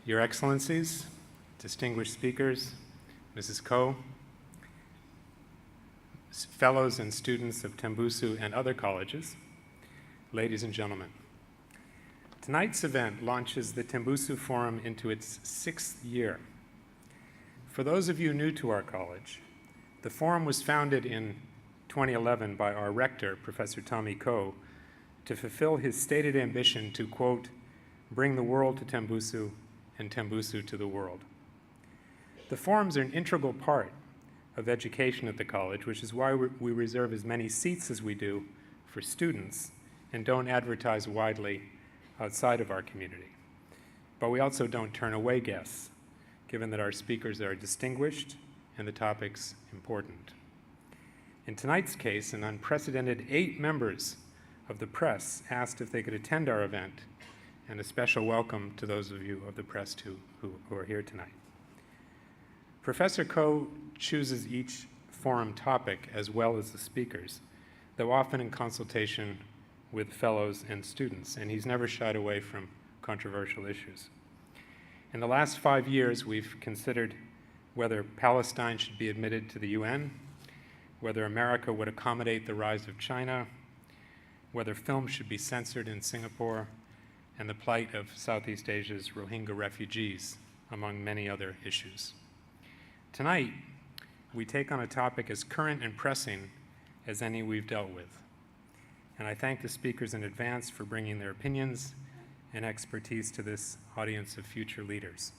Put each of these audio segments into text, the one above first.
Your Excellencies, distinguished speakers, Mrs. Ko, fellows and students of Tembusu and other colleges, ladies and gentlemen. Tonight's event launches the Tembusu Forum into its 6th year. For those of you new to our college, the forum was founded in 2011 by our rector, Professor Tommy Ko, to fulfill his stated ambition to, quote, bring the world to Tembusu and Tembusu to the world. The forums are an integral part of education at the college, which is why we reserve as many seats as we do for students and don't advertise widely outside of our community. But we also don't turn away guests, given that our speakers are distinguished and the topics important. In tonight's case, an unprecedented 8 members of the press asked if they could attend our event, and a special welcome to those of you of the press who are here tonight. Professor Ko chooses each forum topic as well as the speakers, though often in consultation with fellows and students, and he's never shied away from controversial issues. In the last 5 years, we've considered whether Palestine should be admitted to the UN, whether America would accommodate the rise of China, whether film should be censored in Singapore, and the plight of Southeast Asia's Rohingya refugees, among many other issues. Tonight, we take on a topic as current and pressing as any we've dealt with. And I thank the speakers in advance for bringing their opinions and expertise to this audience of future leaders.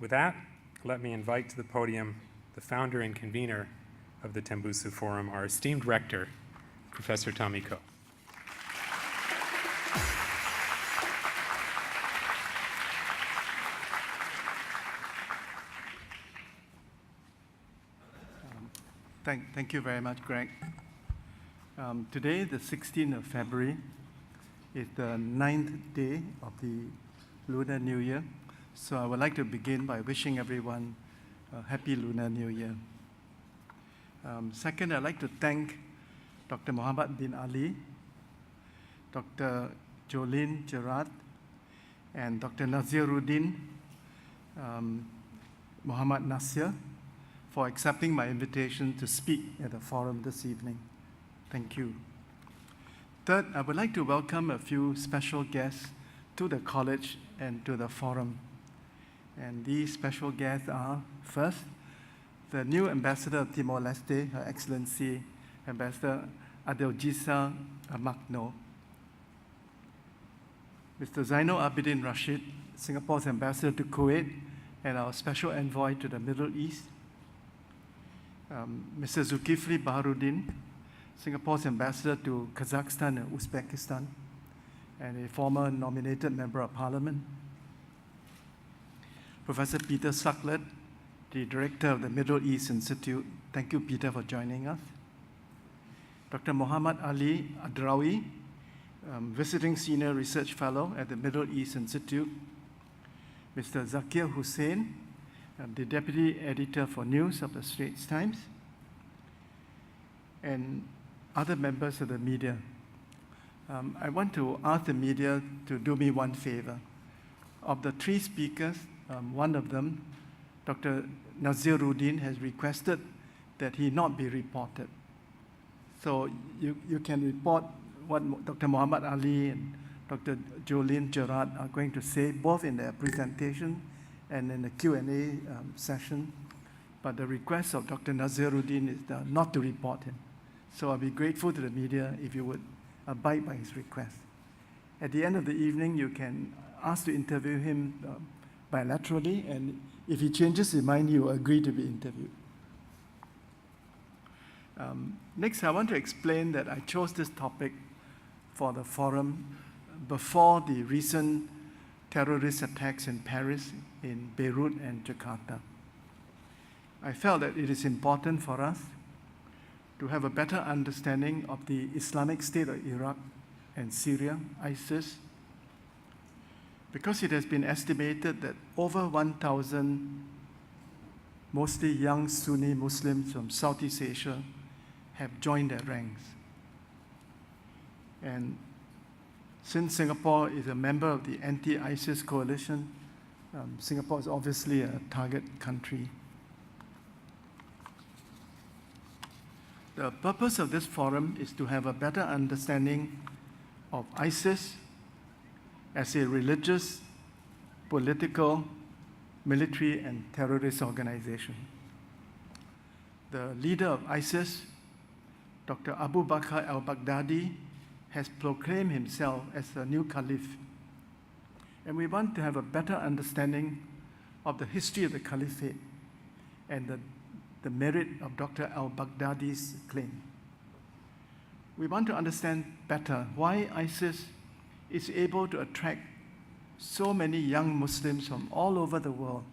With that, let me invite to the podium the founder and convener of the Tembusu Forum, our esteemed rector, Professor Tommy Ko. Thank you very much, Greg. Today, the 16th of February, is the 9th day of the Lunar New Year. So I would like to begin by wishing everyone a happy Lunar New Year. Second, I'd like to thank Dr. Mohamed Bin Ali, Dr. Jolene Jerard, and Dr. Nazirudin, Muhammad Nasir, for accepting my invitation to speak at the forum this evening. Thank you. Third, I would like to welcome a few special guests to the college and to the forum. And these special guests are, first, the new ambassador of Timor-Leste, Her Excellency Ambassador Adelgisa Magno, Mr. Zainal Abidin Rashid, Singapore's ambassador to Kuwait and our special envoy to the Middle East, Mr. Zulkifli Baharudin, Singapore's ambassador to Kazakhstan and Uzbekistan, and a former nominated member of parliament, Professor Peter Sucklet, the director of the Middle East Institute. Thank you, Peter, for joining us. Dr. Muhammad Ali Adrawi, visiting senior research fellow at the Middle East Institute, Mr. Zakir Hussain, the deputy editor for news of the Straits Times, and other members of the media. I want to ask the media to do me one favor. Of the 3 speakers, one of them, Dr. Nazirudin, has requested that he not be reported. So you can report what Dr. Muhammad Ali and Dr. Jolene Jerard are going to say, both in their presentation and in the Q&A session. But the request of Dr. Nazirudin is not to report him. So I'll be grateful to the media if you would abide by his request. At the end of the evening, you can ask to interview him bilaterally, and if he changes his mind, he will agree to be interviewed. Next, I want to explain that I chose this topic for the forum before the recent terrorist attacks in Paris, in Beirut, and Jakarta. I felt that it is important for us to have a better understanding of the Islamic State of Iraq and Syria, ISIS, because it has been estimated that over 1,000 mostly young Sunni Muslims from Southeast Asia have joined their ranks. And since Singapore is a member of the anti-ISIS coalition, Singapore is obviously a target country. The purpose of this forum is to have a better understanding of ISIS as a religious, political, military, and terrorist organization. The leader of ISIS, Dr. Abu Bakr al-Baghdadi, has proclaimed himself as the new caliph. And we want to have a better understanding of the history of the caliphate and the merit of Dr. al-Baghdadi's claim. We want to understand better why ISIS is able to attract so many young Muslims from all over the world,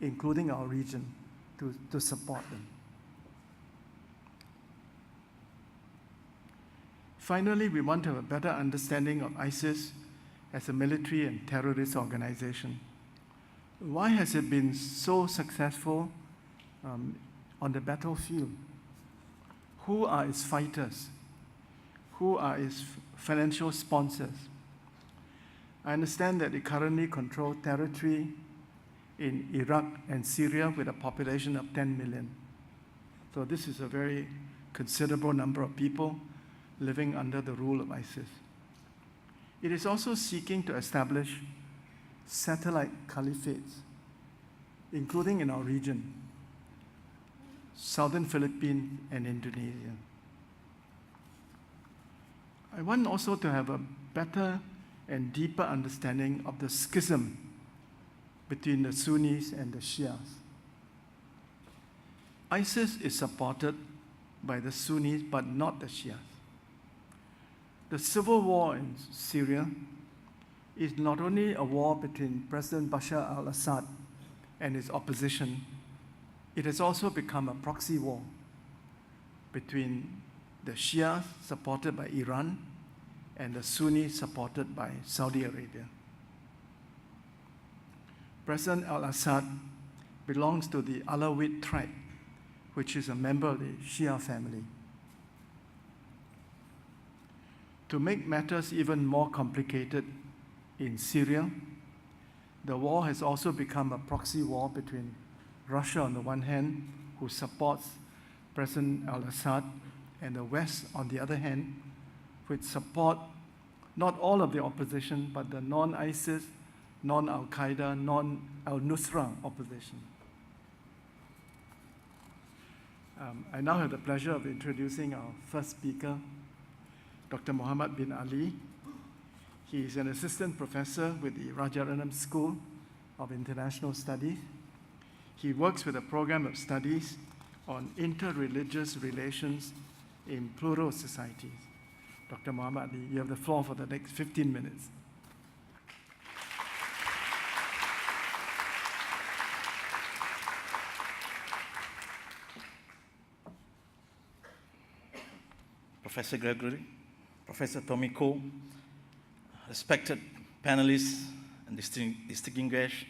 including our region, to support them. Finally, we want to have a better understanding of ISIS as a military and terrorist organization. Why has it been so successful on the battlefield? Who are its fighters? Who are its financial sponsors? I understand that it currently controls territory in Iraq and Syria with a population of 10 million. So this is a very considerable number of people living under the rule of ISIS. It is also seeking to establish satellite caliphates, including in our region, southern Philippines and Indonesia. I want also to have a better and deeper understanding of the schism between the Sunnis and the Shias. ISIS is supported by the Sunnis, but not the Shias. The civil war in Syria is not only a war between President Bashar al-Assad and his opposition, it has also become a proxy war between the Shias, supported by Iran, and the Sunnis, supported by Saudi Arabia. President al-Assad belongs to the Alawite tribe, which is a member of the Shia family. To make matters even more complicated in Syria, the war has also become a proxy war between Russia on the one hand, who supports President al-Assad, and the West on the other hand, which support not all of the opposition, but the non-ISIS, non-Al-Qaeda, non-Al-Nusra opposition. I now have the pleasure of introducing our first speaker, Dr. Mohamed Bin Ali. He is an assistant professor with the Rajaratnam School of International Studies. He works with a program of studies on interreligious relations in plural societies. Dr. Mohamed Ali, you have the floor for the next 15 minutes. Professor Gregory, Professor Tomiko, respected panelists and distinguished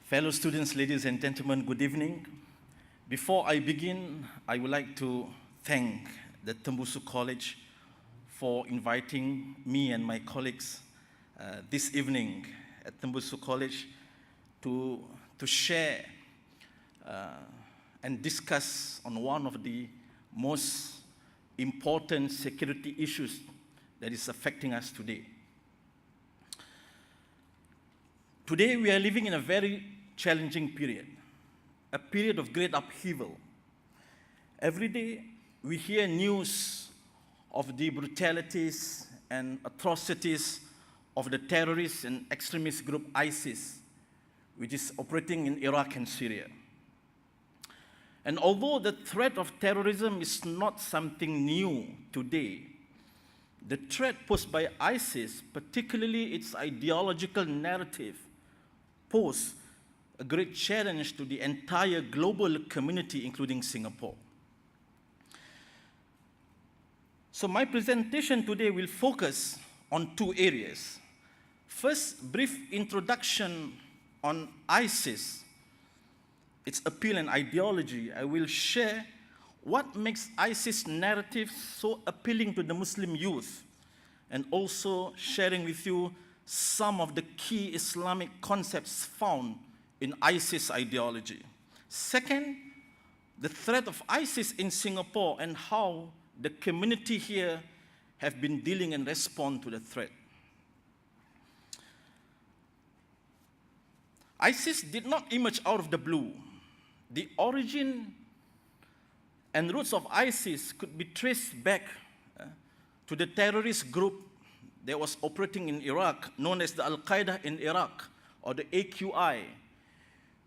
fellow students, ladies and gentlemen, good evening. Before I begin, I would like to thank the Tembusu College for inviting me and my colleagues this evening at Tembusu College to share and discuss on one of the most important security issues that is affecting us today. Today, we are living in a very challenging period, a period of great upheaval. Every day, we hear news of the brutalities and atrocities of the terrorist and extremist group ISIS, which is operating in Iraq and Syria. And although the threat of terrorism is not something new today, the threat posed by ISIS, particularly its ideological narrative, pose a great challenge to the entire global community, including Singapore. So my presentation today will focus on two areas. First, brief introduction on ISIS, its appeal and ideology. I will share what makes ISIS narrative so appealing to the Muslim youth, and also sharing with you some of the key Islamic concepts found in ISIS ideology. Second, the threat of ISIS in Singapore and how the community here have been dealing and respond to the threat. ISIS did not emerge out of the blue. The origin and roots of ISIS could be traced back to the terrorist group that was operating in Iraq, known as the Al-Qaeda in Iraq, or the AQI,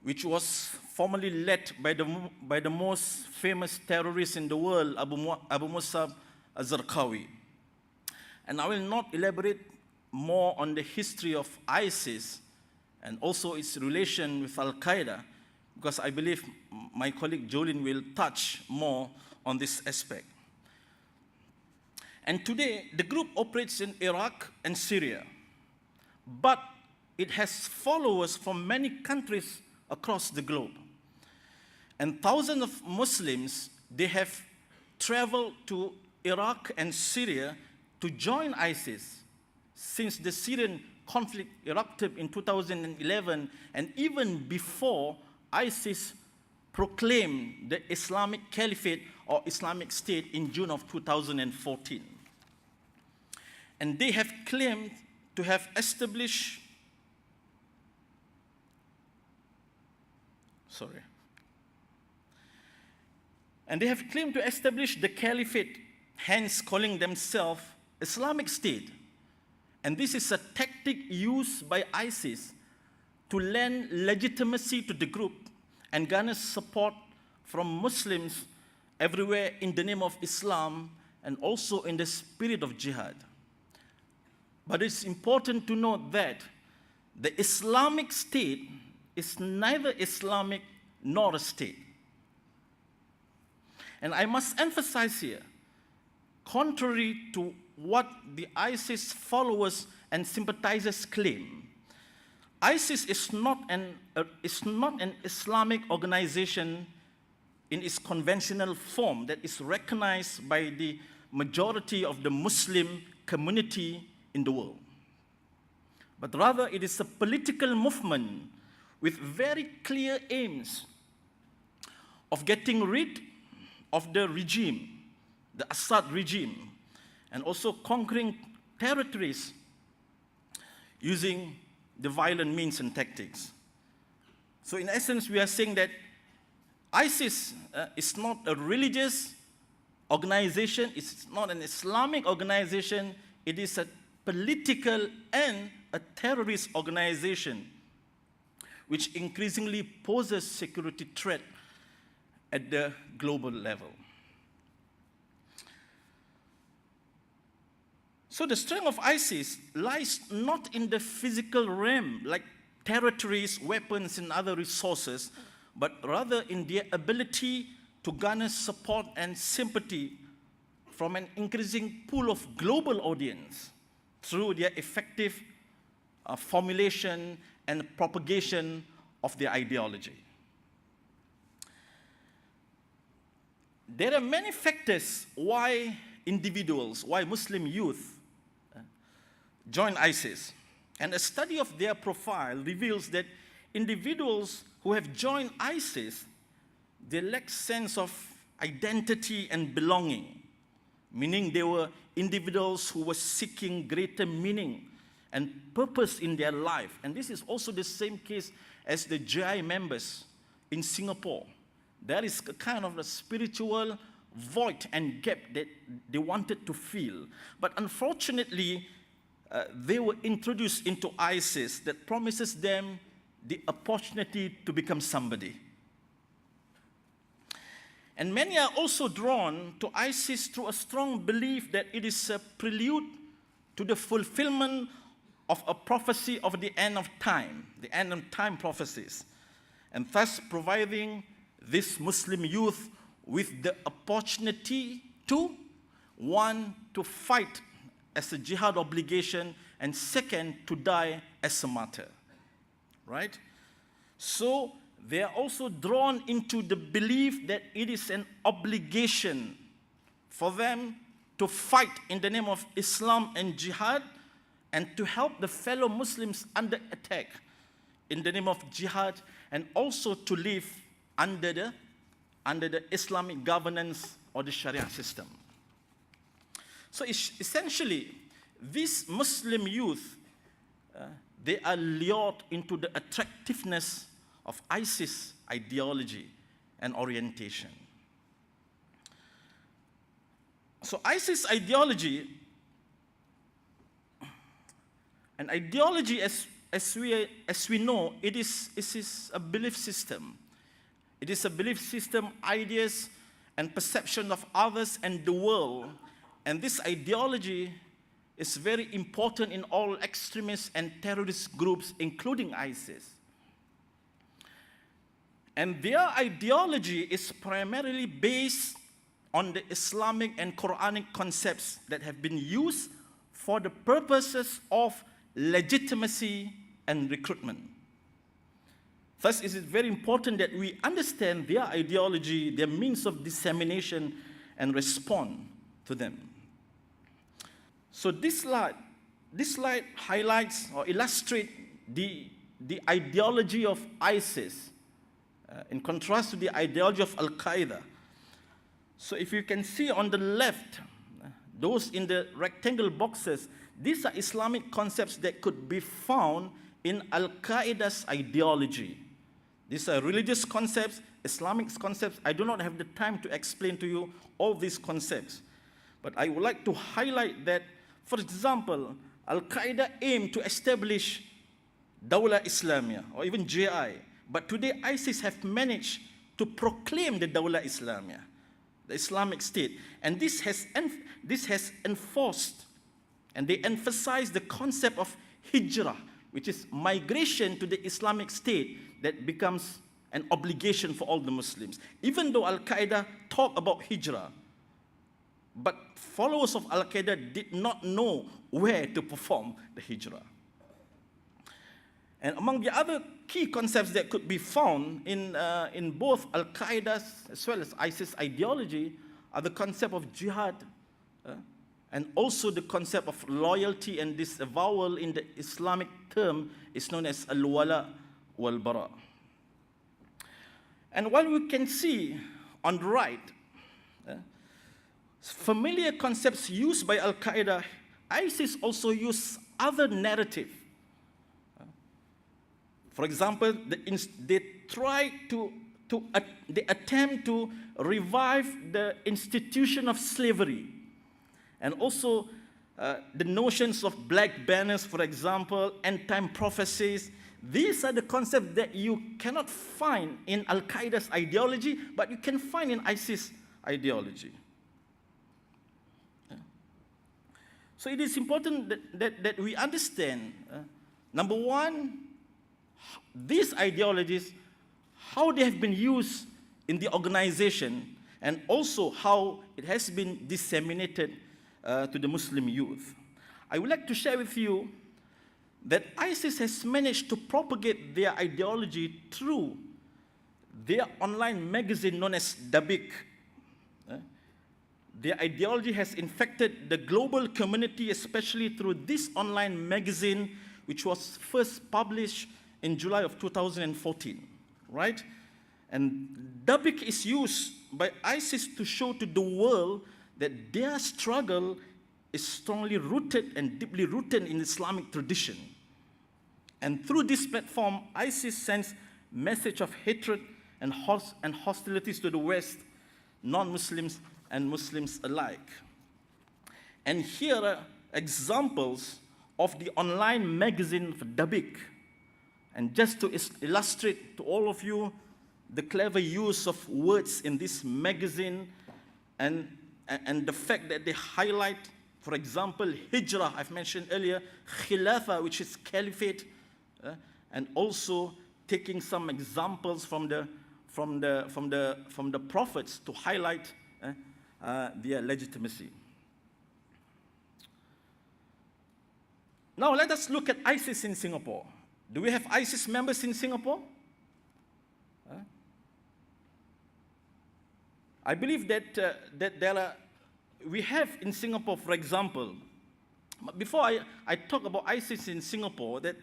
which was formerly led by the most famous terrorist in the world, Abu Musab al-Zarqawi. And I will not elaborate more on the history of ISIS and also its relation with Al-Qaeda, because I believe my colleague Jolene will touch more on this aspect. And today, the group operates in Iraq and Syria, but it has followers from many countries across the globe. And thousands of Muslims, they have traveled to Iraq and Syria to join ISIS since the Syrian conflict erupted in 2011, and even before ISIS proclaimed the Islamic Caliphate or Islamic State in June of 2014. And they have claimed to have established, and they have claimed to establish the Caliphate, hence calling themselves Islamic State. And this is a tactic used by ISIS to lend legitimacy to the group and garner support from Muslims everywhere in the name of Islam and also in the spirit of jihad. But it's important to note that the Islamic State is neither Islamic nor a state. And I must emphasize here, contrary to what the ISIS followers and sympathizers claim, ISIS is not an Islamic organization in its conventional form that is recognized by the majority of the Muslim community in the world. But rather, it is a political movement with very clear aims of getting rid of the regime, the Assad regime, and also conquering territories using the violent means and tactics. So in essence, we are saying that ISIS is not a religious organization, it's not an Islamic organization, it is a political and a terrorist organization which increasingly poses security threat at the global level. So the strength of ISIS lies not in the physical realm, like territories, weapons, and other resources, but rather in their ability to garner support and sympathy from an increasing pool of global audience through their effective formulation and propagation of their ideology. There are many factors why individuals, why Muslim youth join ISIS. And a study of their profile reveals that individuals who have joined ISIS, they lack sense of identity and belonging, meaning they were individuals who were seeking greater meaning and purpose in their life. And this is also the same case as the JI members in Singapore. There is a kind of a spiritual void and gap that they wanted to fill. But unfortunately, they were introduced into ISIS that promises them the opportunity to become somebody. And many are also drawn to ISIS through a strong belief that it is a prelude to the fulfillment of a prophecy of the end of time prophecies, and thus providing this Muslim youth with the opportunity to, one, to fight as a jihad obligation, and second, to die as a martyr, right? So they are also drawn into the belief that it is an obligation for them to fight in the name of Islam and jihad and to help the fellow Muslims under attack in the name of jihad, and also to live under the Islamic governance or the Sharia system. So essentially, these Muslim youth, they are lured into the attractiveness of ISIS ideology and orientation. So ISIS ideology, an ideology as we know, it is a belief system. It is a belief system, ideas, and perception of others and the world. And this ideology is very important in all extremist and terrorist groups, including ISIS. And their ideology is primarily based on the Islamic and Quranic concepts that have been used for the purposes of legitimacy and recruitment. Thus, it is very important that we understand their ideology, their means of dissemination, and respond to them. So this slide highlights or illustrates the ideology of ISIS in contrast to the ideology of Al-Qaeda. So if you can see on the left, those in the rectangle boxes, these are Islamic concepts that could be found in Al-Qaeda's ideology. These are religious concepts, Islamic concepts. I do not have the time to explain to you all these concepts. But I would like to highlight that, for example, Al-Qaeda aimed to establish Dawla Islamiyah, or even JI. But today, ISIS have managed to proclaim the Dawla Islamiyah, the Islamic State. And this has enforced, and they emphasize the concept of hijrah, which is migration to the Islamic State that becomes an obligation for all the Muslims. Even though Al-Qaeda talk about hijrah, but followers of Al-Qaeda did not know where to perform the hijrah. And among the other key concepts that could be found in both Al-Qaeda's as well as ISIS ideology are the concept of jihad, and also the concept of loyalty, and this avowal in the Islamic term is known as al-wala wal-bara. And while we can see on the right, familiar concepts used by Al-Qaeda, ISIS also use other narrative. For example, they attempt to revive the institution of slavery, and also the notions of black banners, for example, end-time prophecies. These are the concepts that you cannot find in Al-Qaeda's ideology, but you can find in ISIS ideology. So it is important that we understand, number one, these ideologies, how they have been used in the organization, and also how it has been disseminated to the Muslim youth. I would like to share with you that ISIS has managed to propagate their ideology through their online magazine known as Dabiq. Their ideology has infected the global community, especially through this online magazine, which was first published in July of 2014, right? And Dabiq is used by ISIS to show to the world that their struggle is strongly rooted and deeply rooted in Islamic tradition. And through this platform, ISIS sends message of hatred and hostilities to the West, non-Muslims and Muslims alike. And here are examples of the online magazine for Dabiq. And just to illustrate to all of you the clever use of words in this magazine, and the fact that they highlight, for example, hijrah, I've mentioned earlier, khilafah, which is caliphate, and also taking some examples from the prophets to highlight their legitimacy. Now let us look at ISIS in Singapore. Do we have ISIS members in Singapore? I believe that we have in Singapore, for example, But before I talk about ISIS in Singapore, that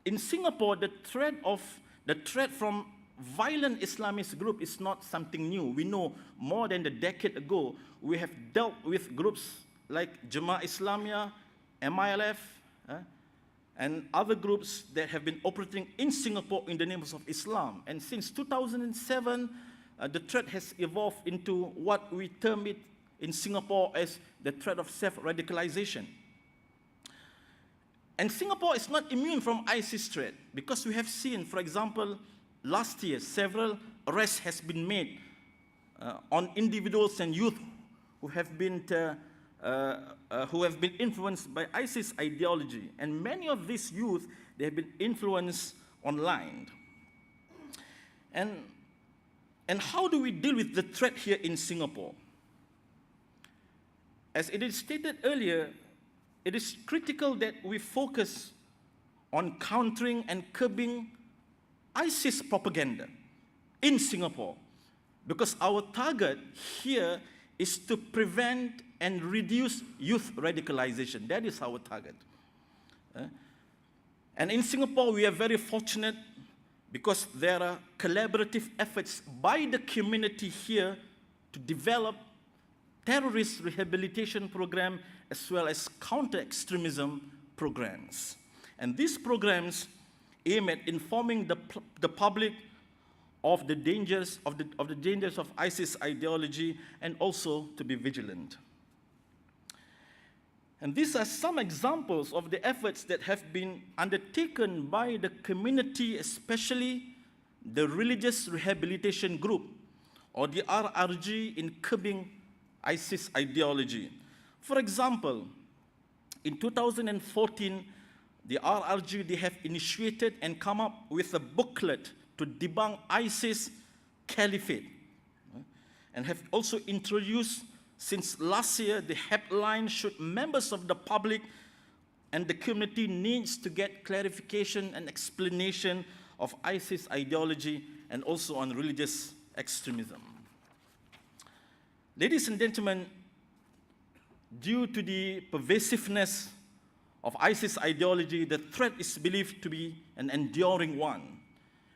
in Singapore, the threat from violent Islamist group is not something new. We know more than a decade ago, we have dealt with groups like Jemaah Islamiyah, MILF, and other groups that have been operating in Singapore in the name of Islam. And since 2007, the threat has evolved into what we term it in Singapore as the threat of self-radicalization. And Singapore is not immune from ISIS threat, because we have seen, for example, last year, several arrests has been made on individuals and youth who have been influenced by ISIS ideology. And many of these youth, they have been influenced online. And how do we deal with the threat here in Singapore? As it is stated earlier, it is critical that we focus on countering and curbing ISIS propaganda in Singapore, because our target here is to prevent and reduce youth radicalization. That is our target. And in Singapore, we are very fortunate because there are collaborative efforts by the community here to develop terrorist rehabilitation program as well as counter-extremism programs. And these programs aim at informing the public of the dangers of ISIS ideology, and also to be vigilant. And these are some examples of the efforts that have been undertaken by the community, especially the Religious Rehabilitation Group, or the RRG, in curbing ISIS ideology. For example, in 2014, the RRG, they have initiated and come up with a booklet to debunk ISIS caliphate, and have also introduced, since last year, the helpline should members of the public and the community needs to get clarification and explanation of ISIS ideology and also on religious extremism. Ladies and gentlemen, due to the pervasiveness of ISIS ideology, the threat is believed to be an enduring one.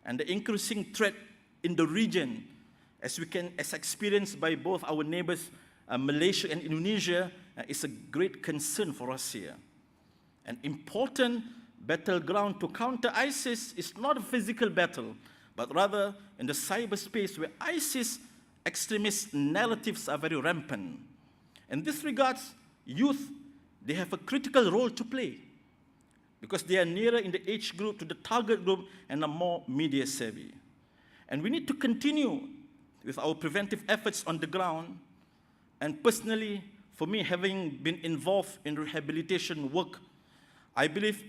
And the increasing threat in the region, as experienced by both our neighbors, Malaysia and Indonesia, is a great concern for us here. An important battleground to counter ISIS is not a physical battle, but rather in the cyberspace where ISIS extremist narratives are very rampant. In this regards, youth, they have a critical role to play because they are nearer in the age group to the target group and are more media savvy. And we need to continue with our preventive efforts on the ground. And personally, for me, having been involved in rehabilitation work, I believe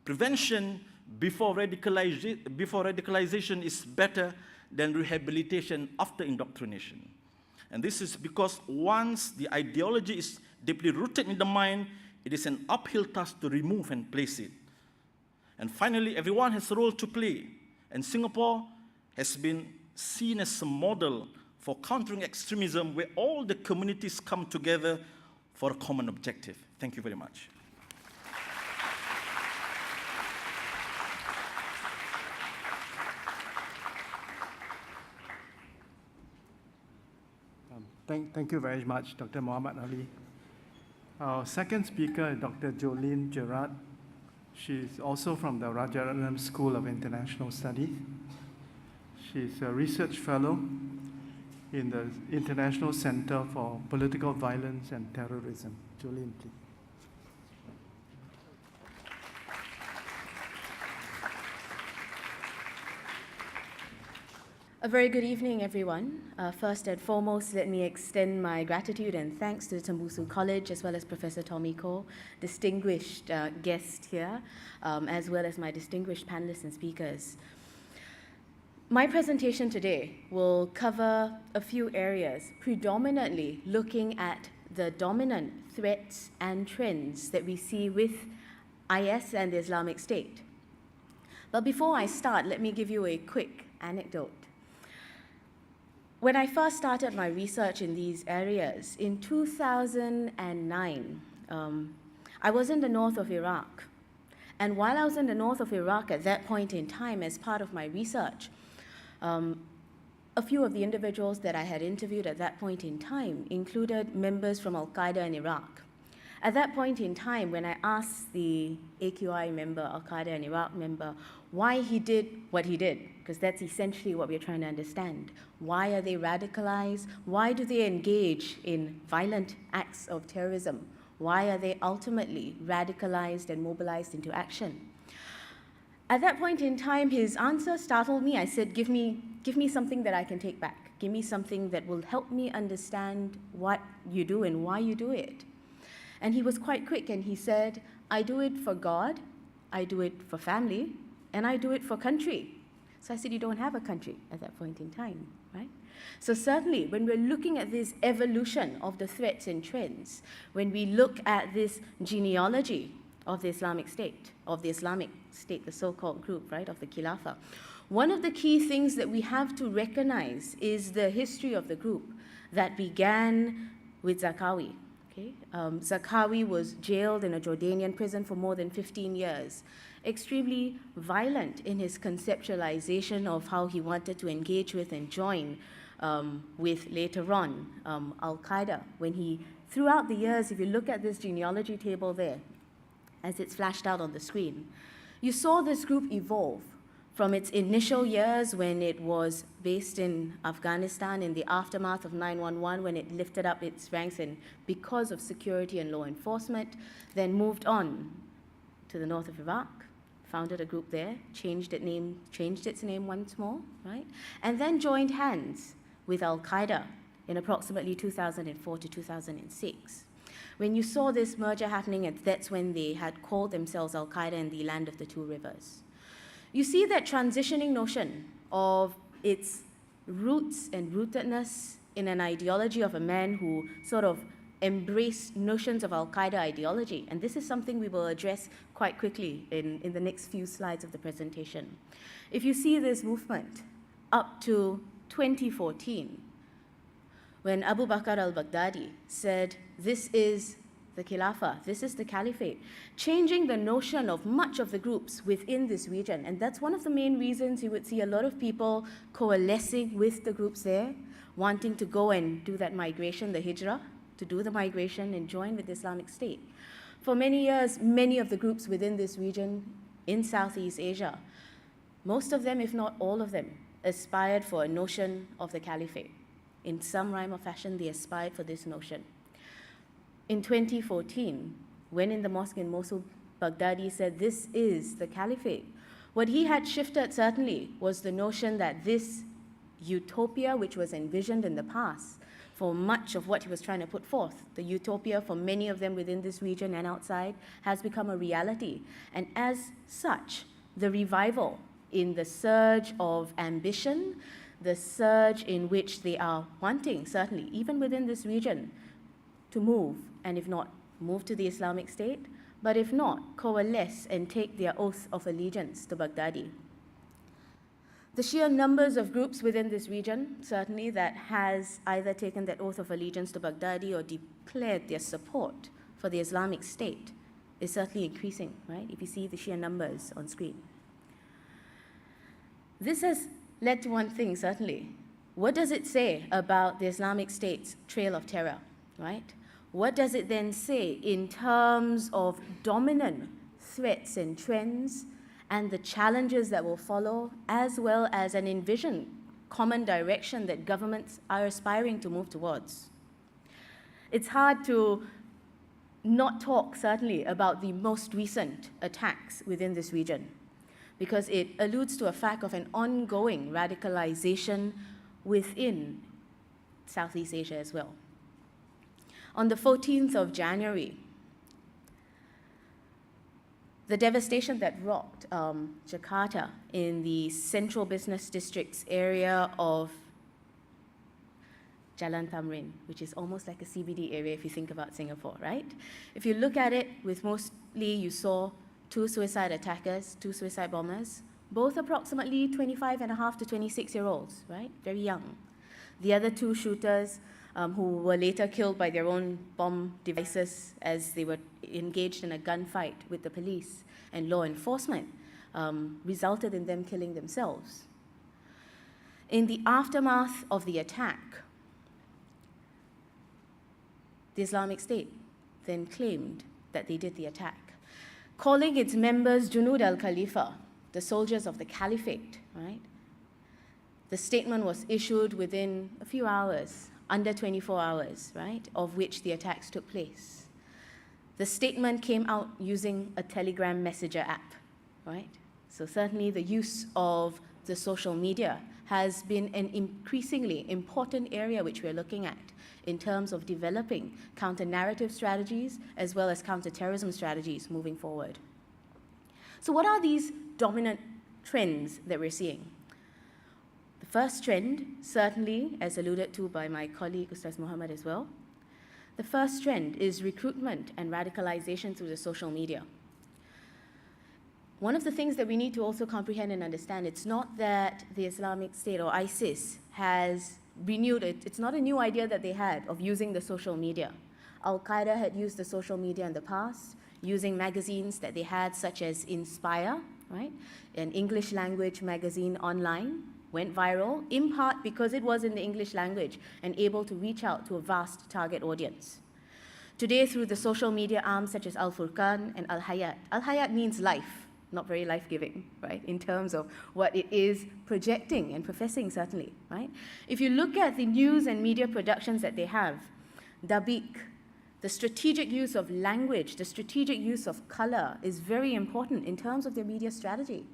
prevention before radicalization is better than rehabilitation after indoctrination. And this is because once the ideology is deeply rooted in the mind, it is an uphill task to remove and place it. And finally, everyone has a role to play. And Singapore has been seen as a model for countering extremism where all the communities come together for a common objective. Thank you very much. Thank you very much, Dr. Mohamed Ali. Our second speaker is Dr. Jolene Jerard. She's also from the Rajaratnam School of International Studies. She's a research fellow in the International Center for Political Violence and Terrorism. Jolene, please. A very good evening, everyone. First and foremost, let me extend my gratitude and thanks to the Tembusu College, as well as Professor Tommy Koh, distinguished guest here, as well as my distinguished panelists and speakers. My presentation today will cover a few areas, predominantly looking at the dominant threats and trends that we see with IS and the Islamic State. But before I start, let me give you a quick anecdote. When I first started my research in these areas, in 2009, I was in the north of Iraq. And while I was in the north of Iraq at that point in time, as part of my research, a few of the individuals that I had interviewed at that point in time included members from Al-Qaeda in Iraq. At that point in time, when I asked the AQI member, Al-Qaeda in Iraq member, why he did what he did, because that's essentially what we're trying to understand. Why are they radicalized? Why do they engage in violent acts of terrorism? Why are they ultimately radicalized and mobilized into action? At that point in time, his answer startled me. I said, give me something that I can take back. Give me something that will help me understand what you do and why you do it. And he was quite quick, and he said, I do it for God, I do it for family, and I do it for country. So I said, you don't have a country at that point in time, right? So certainly, when we're looking at this evolution of the threats and trends, when we look at this genealogy of the Islamic State, the so-called group, right, of the Khilafah, one of the key things that we have to recognize is the history of the group that began with Zarqawi. Okay? Zarqawi was jailed in a Jordanian prison for more than 15 years, extremely violent in his conceptualization of how he wanted to engage with and join with later on Al-Qaeda. When he, throughout the years, if you look at this genealogy table there, as it's flashed out on the screen, you saw this group evolve from its initial years when it was based in Afghanistan in the aftermath of 9/11, when it lifted up its ranks and because of security and law enforcement, then moved on to the north of Iraq, founded a group there, changed its name once more, right? And then joined hands with Al-Qaeda in approximately 2004 to 2006. When you saw this merger happening, that's when they had called themselves Al-Qaeda in the land of the two rivers. You see that transitioning notion of its roots and rootedness in an ideology of a man who sort of embraced notions of Al-Qaeda ideology. And this is something we will address quite quickly in the next few slides of the presentation. If you see this movement up to 2014, when Abu Bakr al-Baghdadi said, this is the Khilafah, this is the Caliphate, changing the notion of much of the groups within this region. And that's one of the main reasons you would see a lot of people coalescing with the groups there, wanting to go and do that migration, the hijrah, to do the migration and join with the Islamic State. For many years, many of the groups within this region in Southeast Asia, most of them, if not all of them, aspired for a notion of the Caliphate. In some rhyme or fashion, they aspired for this notion. In 2014, when in the mosque in Mosul, Baghdadi said, this is the Caliphate, what he had shifted certainly was the notion that this utopia, which was envisioned in the past, for much of what he was trying to put forth, the utopia for many of them within this region and outside, has become a reality. And as such, the revival in the surge of ambition, the surge in which they are wanting, certainly, even within this region, to move, and if not, move to the Islamic State, but if not, coalesce and take their oath of allegiance to Baghdadi. The sheer numbers of groups within this region, certainly, that has either taken that oath of allegiance to Baghdadi or declared their support for the Islamic State is certainly increasing, right? If you see the sheer numbers on screen. This has led to one thing, certainly. What does it say about the Islamic State's trail of terror, right? What does it then say in terms of dominant threats and trends and the challenges that will follow, as well as an envisioned common direction that governments are aspiring to move towards? It's hard to not talk, certainly, about the most recent attacks within this region, because it alludes to a fact of an ongoing radicalization within Southeast Asia as well. On the 14th of January, the devastation that rocked Jakarta in the central business districts area of Jalan Tamrin, which is almost like a CBD area if you think about Singapore, right? If you look at it, with mostly you saw 2 suicide attackers, 2 suicide bombers, both approximately 25 and a half to 26-year-olds, right? Very young. The other 2 shooters, who were later killed by their own bomb devices as they were engaged in a gunfight with the police and law enforcement, resulted in them killing themselves. In the aftermath of the attack, the Islamic State then claimed that they did the attack, calling its members Junud al-Khalifa, the soldiers of the caliphate, right? The statement was issued within a few hours, under 24 hours, right, of which the attacks took place. The statement came out using a Telegram messenger app, right? So certainly the use of the social media has been an increasingly important area which we're looking at in terms of developing counter-narrative strategies as well as counter-terrorism strategies moving forward. So what are these dominant trends that we're seeing? The first trend, certainly, as alluded to by my colleague Ustaz Mohamed as well, the first trend is recruitment and radicalization through the social media. One of the things that we need to also comprehend and understand, it's not that the Islamic State or ISIS has renewed it. It's not a new idea that they had of using the social media. Al-Qaeda had used the social media in the past, using magazines that they had, such as Inspire, right? An English language magazine online, went viral, in part because it was in the English language and able to reach out to a vast target audience. Today, through the social media arms such as Al-Furqan and Al-Hayat. Al-Hayat means life, not very life-giving, right, in terms of what it is projecting and professing, certainly, right? If you look at the news and media productions that they have, Dabiq, the strategic use of language, the strategic use of color is very important in terms of their media strategy.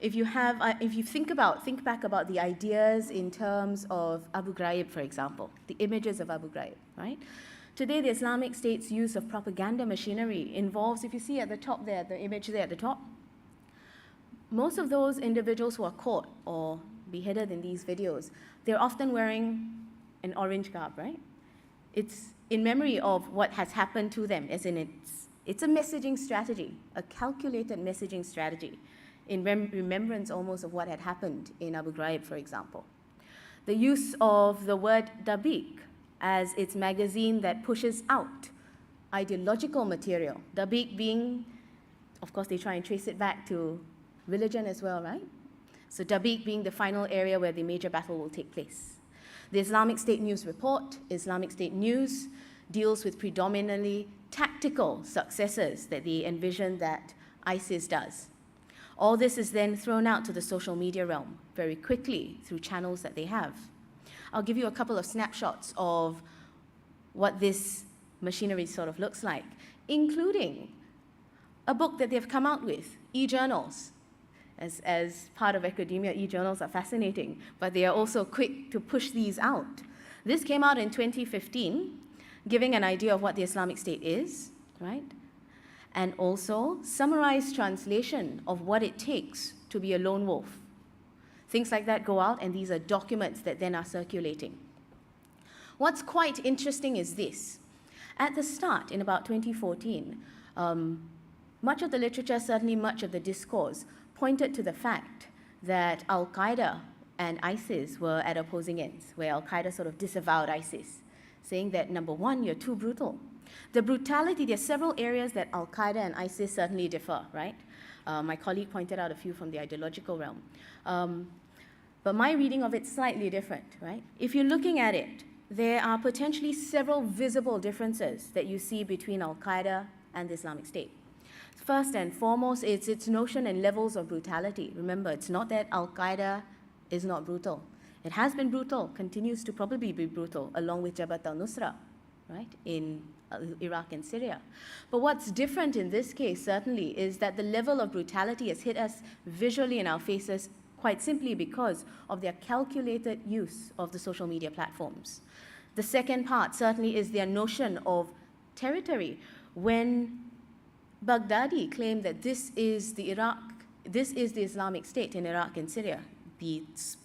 If you think back about the ideas in terms of Abu Ghraib, for example, the images of Abu Ghraib, right? Today, the Islamic State's use of propaganda machinery involves, if you see at the top there, the image there at the top, most of those individuals who are caught or beheaded in these videos, they're often wearing an orange garb, right? It's in memory of what has happened to them, as in it's a messaging strategy, a calculated messaging strategy, in remembrance almost of what had happened in Abu Ghraib, for example. The use of the word Dabiq as its magazine that pushes out ideological material. Dabiq being, of course, they try and trace it back to religion as well, right? So Dabiq being the final area where the major battle will take place. The Islamic State News Report, Islamic State News, deals with predominantly tactical successes that they envision that ISIS does. All this is then thrown out to the social media realm very quickly through channels that they have. I'll give you a couple of snapshots of what this machinery sort of looks like, including a book that they've come out with, e-journals. As part of academia, e-journals are fascinating, but they are also quick to push these out. This came out in 2015, giving an idea of what the Islamic State is, right? And also summarized translation of what it takes to be a lone wolf. Things like that go out, and these are documents that then are circulating. What's quite interesting is this. At the start, in about 2014, much of the literature, certainly much of the discourse, pointed to the fact that Al-Qaeda and ISIS were at opposing ends, where Al-Qaeda sort of disavowed ISIS, saying that, number one, you're too brutal. The brutality, there are several areas that Al-Qaeda and ISIS certainly differ, right? My colleague pointed out a few from the ideological realm. But my reading of it's slightly different, right? If you're looking at it, there are potentially several visible differences that you see between Al-Qaeda and the Islamic State. First and foremost, it's its notion and levels of brutality. Remember, it's not that Al-Qaeda is not brutal. It has been brutal, continues to probably be brutal, along with Jabhat al-Nusra, right, in Iraq and Syria. But what's different in this case, certainly, is that the level of brutality has hit us visually in our faces quite simply because of their calculated use of the social media platforms. The second part, certainly, is their notion of territory. When Baghdadi claimed that this is the Islamic State in Iraq and Syria, the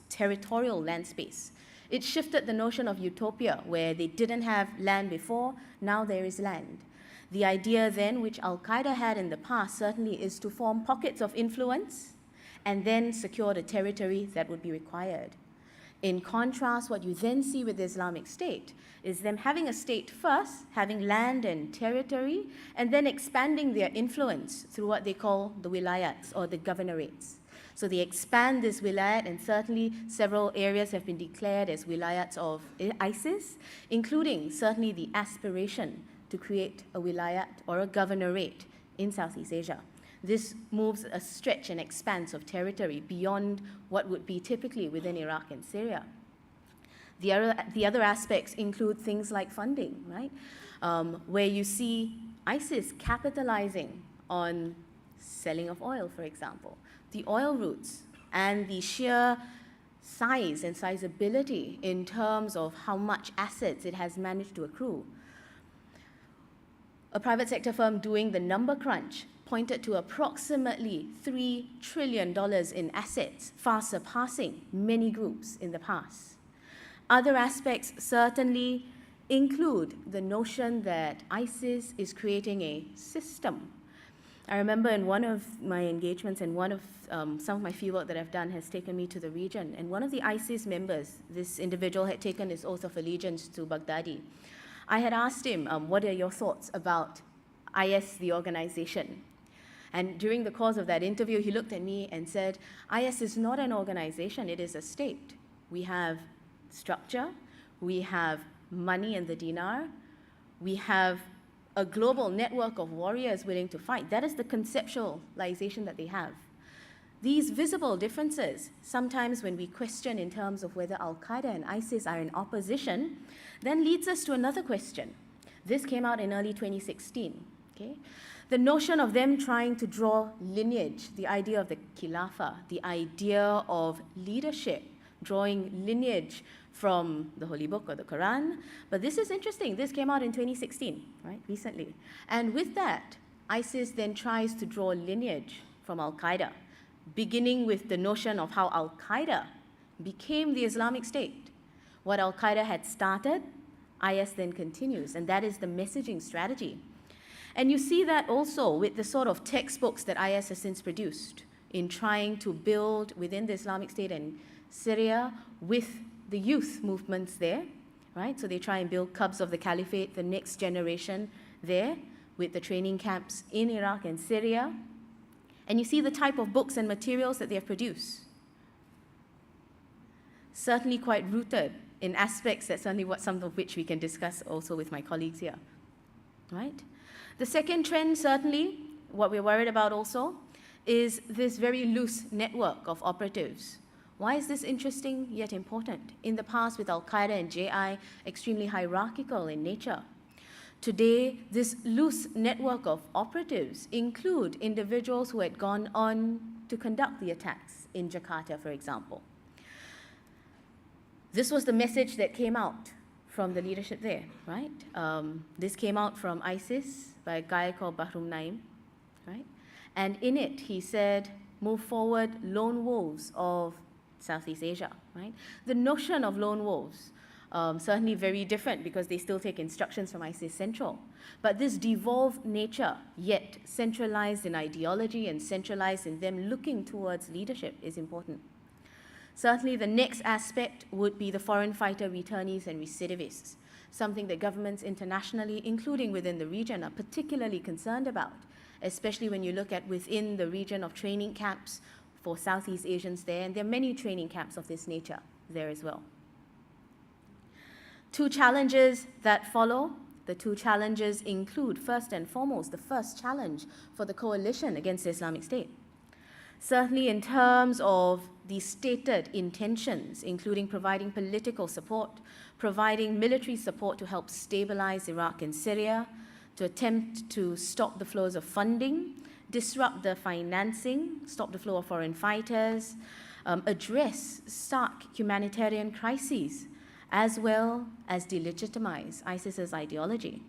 territorial land space. It shifted the notion of utopia, where they didn't have land before, now there is land. The idea then, which Al-Qaeda had in the past, certainly is to form pockets of influence and then secure the territory that would be required. In contrast, what you then see with the Islamic State is them having a state first, having land and territory, and then expanding their influence through what they call the wilayats, or the governorates. So they expand this wilayat, and certainly several areas have been declared as wilayats of ISIS, including certainly the aspiration to create a wilayat or a governorate in Southeast Asia. This moves a stretch and expanse of territory beyond what would be typically within Iraq and Syria. The other aspects include things like funding, right? Where you see ISIS capitalizing on selling of oil, for example, the oil routes, and the sheer size and sizability in terms of how much assets it has managed to accrue. A private sector firm doing the number crunch pointed to approximately $3 trillion in assets, far surpassing many groups in the past. Other aspects certainly include the notion that ISIS is creating a system. I remember in one of my engagements, and one of some of my fieldwork that I've done has taken me to the region, and one of the ISIS members, this individual had taken his oath of allegiance to Baghdadi. I had asked him, what are your thoughts about IS, the organization? And during the course of that interview, he looked at me and said, IS is not an organization, it is a state. We have structure, we have money and the dinar, we have a global network of warriors willing to fight. That is the conceptualization that they have. These visible differences, sometimes when we question in terms of whether Al-Qaeda and ISIS are in opposition, then leads us to another question. This came out in early 2016, okay? The notion of them trying to draw lineage, the idea of the Khilafah, the idea of leadership, drawing lineage from the Holy Book or the Quran. But this is interesting. This came out in 2016, right, recently. And with that, ISIS then tries to draw lineage from Al-Qaeda, beginning with the notion of how Al-Qaeda became the Islamic State. What Al-Qaeda had started, IS then continues, and that is the messaging strategy. And you see that also with the sort of textbooks that IS has since produced in trying to build within the Islamic State and Syria with the youth movements there, right? So they try and build cubs of the caliphate, the next generation there, with the training camps in Iraq and Syria. And you see the type of books and materials that they have produced. Certainly quite rooted in aspects that some of which we can discuss also with my colleagues here, right? The second trend, certainly, what we're worried about also, is this very loose network of operatives. Why is this interesting yet important? In the past, with Al-Qaeda and JI, extremely hierarchical in nature. Today, this loose network of operatives include individuals who had gone on to conduct the attacks in Jakarta, for example. This was the message that came out from the leadership there, right? This came out from ISIS by a guy called Bahrum Naim, right? And in it, he said, move forward, lone wolves of Southeast Asia, right? The notion of lone wolves, certainly very different because they still take instructions from ISIS Central. But this devolved nature, yet centralized in ideology and centralized in them looking towards leadership, is important. Certainly the next aspect would be the foreign fighter returnees and recidivists, something that governments internationally, including within the region, are particularly concerned about, especially when you look at within the region of training camps for Southeast Asians there, and there are many training camps of this nature there as well. Two challenges that follow. The two challenges include, first and foremost, the first challenge for the coalition against the Islamic State. Certainly in terms of the stated intentions, including providing political support, providing military support to help stabilize Iraq and Syria, to attempt to stop the flows of funding, disrupt the financing, stop the flow of foreign fighters, address stark humanitarian crises, as well as delegitimize ISIS's ideology.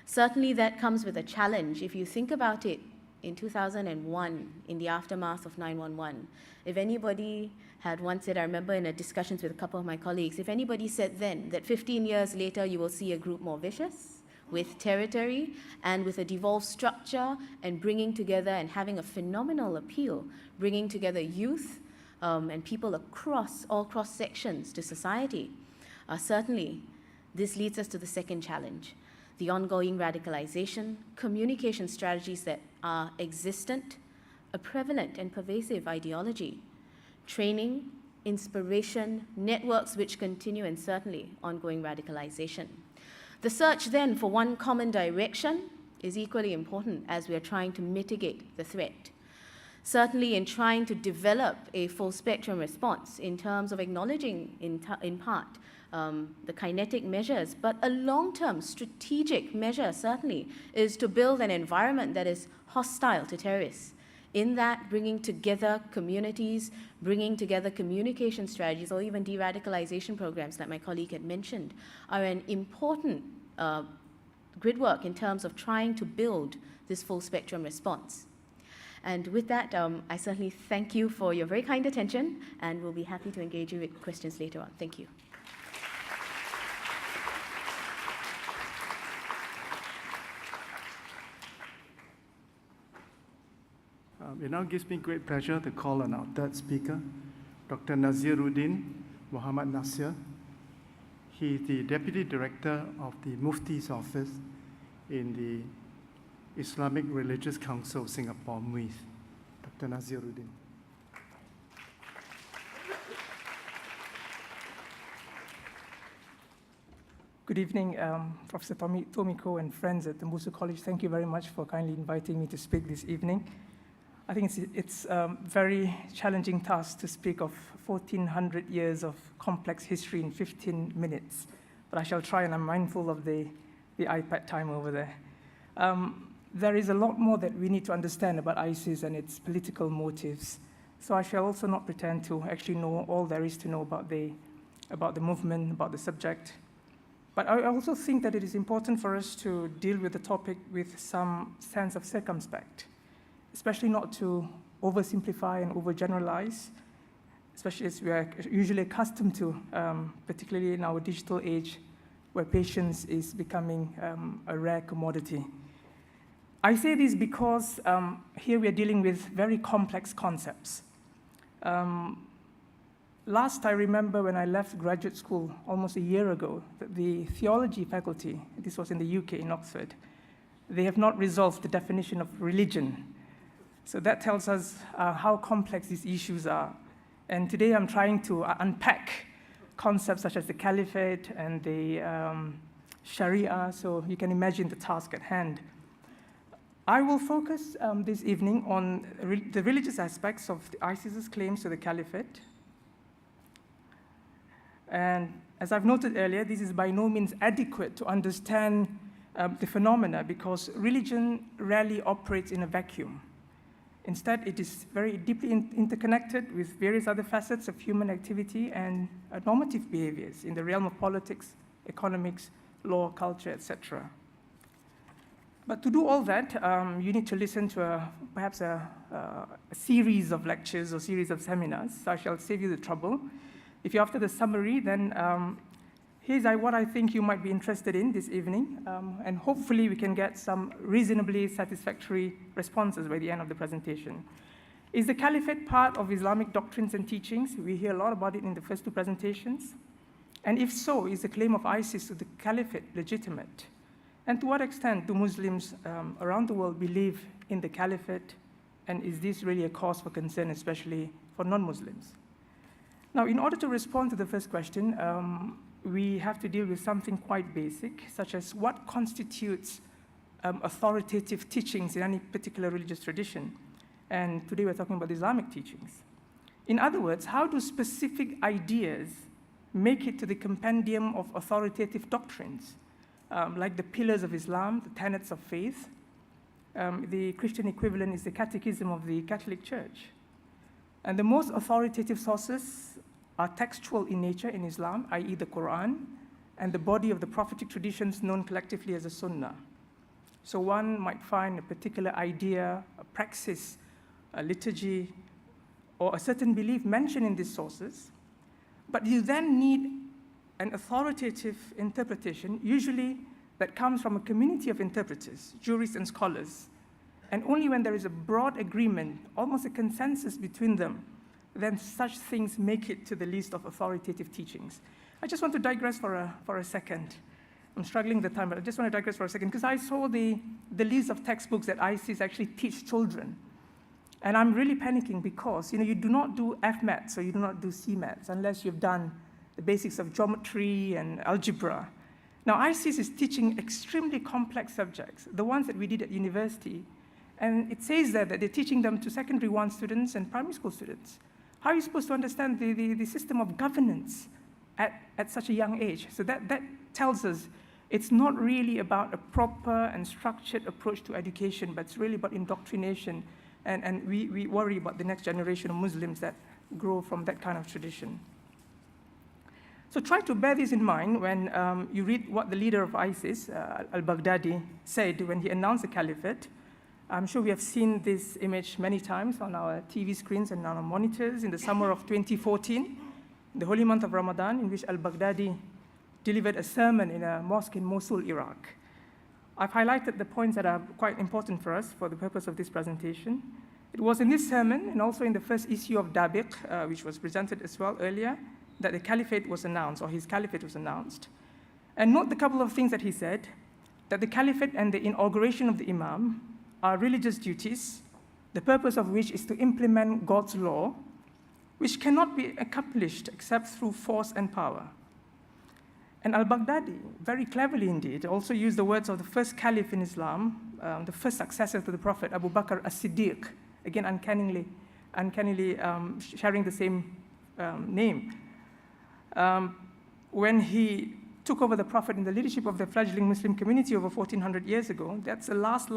Certainly that comes with a challenge. If you think about it, in 2001, in the aftermath of 9/11, if anybody had once said, I remember in a discussions with a couple of my colleagues, if anybody said then that 15 years later you will see a group more vicious, with territory and with a devolved structure and bringing together and having a phenomenal appeal, bringing together youth, and people across all cross-sections to society. Certainly, this leads us to the second challenge, the ongoing radicalization, communication strategies that are existent, a prevalent and pervasive ideology, training, inspiration, networks which continue, and certainly ongoing radicalization. The search then for one common direction is equally important as we are trying to mitigate the threat. Certainly in trying to develop a full spectrum response in terms of acknowledging in part the kinetic measures, but a long-term strategic measure certainly is to build an environment that is hostile to terrorists. In that, bringing together communities, bringing together communication strategies, or even de-radicalization programs that my colleague had mentioned, are an important gridwork in terms of trying to build this full spectrum response. And with that, I certainly thank you for your very kind attention, and we'll be happy to engage you with questions later on. Thank you. It now gives me great pleasure to call on our third speaker, Dr. Nazirudin Muhammad Nasir. He is the Deputy Director of the Mufti's Office in the Islamic Religious Council of Singapore, MUIS. Dr. Nazirudin. Good evening, Professor Tomiko and friends at Tembusu College. Thank you very much for kindly inviting me to speak this evening. I think it's a very challenging task to speak of 1,400 years of complex history in 15 minutes, but I shall try, and I'm mindful of the iPad time over there. There is a lot more that we need to understand about ISIS and its political motives, so I shall also not pretend to actually know all there is to know about the movement, about the subject. But I also think that it is important for us to deal with the topic with some sense of circumspect, especially not to oversimplify and overgeneralize, especially as we are usually accustomed to, particularly in our digital age, where patience is becoming a rare commodity. I say this because here we are dealing with very complex concepts. Last I remember when I left graduate school almost a year ago, the theology faculty, this was in the UK in Oxford, they have not resolved the definition of religion. So that tells us how complex these issues are. And today I'm trying to unpack concepts such as the caliphate and the Sharia, so you can imagine the task at hand. I will focus this evening on the religious aspects of ISIS's claims to the caliphate. And as I've noted earlier, this is by no means adequate to understand the phenomena because religion rarely operates in a vacuum. Instead, it is very deeply interconnected with various other facets of human activity and normative behaviors in the realm of politics, economics, law, culture, etc. But to do all that, you need to listen to perhaps a series of lectures or series of seminars. So I shall save you the trouble. If you're after the summary, then here's what I think you might be interested in this evening, and hopefully we can get some reasonably satisfactory responses by the end of the presentation. Is the caliphate part of Islamic doctrines and teachings? We hear a lot about it in the first two presentations. And if so, is the claim of ISIS to the caliphate legitimate? And to what extent do Muslims around the world believe in the caliphate? And is this really a cause for concern, especially for non-Muslims? Now, in order to respond to the first question, we have to deal with something quite basic, such as what constitutes authoritative teachings in any particular religious tradition. And today we're talking about Islamic teachings. In other words, how do specific ideas make it to the compendium of authoritative doctrines, like the pillars of Islam, the tenets of faith? The Christian equivalent is the Catechism of the Catholic Church. And the most authoritative sources are textual in nature in Islam, i.e. the Quran, and the body of the prophetic traditions known collectively as the Sunnah. So one might find a particular idea, a praxis, a liturgy, or a certain belief mentioned in these sources, but you then need an authoritative interpretation, usually that comes from a community of interpreters, jurists and scholars, and only when there is a broad agreement, almost a consensus between them, then such things make it to the list of authoritative teachings. I just want to digress for a second. I'm struggling with the time, but I just want to digress for a second, because I saw the list of textbooks that ISIS actually teach children. And I'm really panicking because you do not do F-Maths or you do not do C-Maths unless you've done the basics of geometry and algebra. Now, ISIS is teaching extremely complex subjects, the ones that we did at university. And it says there that they're teaching them to secondary 1 students and primary school students. How are you supposed to understand the system of governance at such a young age? So that tells us it's not really about a proper and structured approach to education, but it's really about indoctrination. And we worry about the next generation of Muslims that grow from that kind of tradition. So try to bear this in mind when you read what the leader of ISIS, al-Baghdadi, said when he announced the caliphate. I'm sure we have seen this image many times on our TV screens and on our monitors in the summer of 2014, the holy month of Ramadan, in which al-Baghdadi delivered a sermon in a mosque in Mosul, Iraq. I've highlighted the points that are quite important for us for the purpose of this presentation. It was in this sermon and also in the first issue of Dabiq, which was presented as well earlier, that the caliphate was announced, or his caliphate was announced. And note the couple of things that he said, that the caliphate and the inauguration of the imam are religious duties, the purpose of which is to implement God's law, which cannot be accomplished except through force and power. And al-Baghdadi, very cleverly indeed, also used the words of the first caliph in Islam, the first successor to the Prophet, Abu Bakr as-Siddiq, again uncannily sharing the same name. When he took over the Prophet in the leadership of the fledgling Muslim community over 1400 years ago, that's the last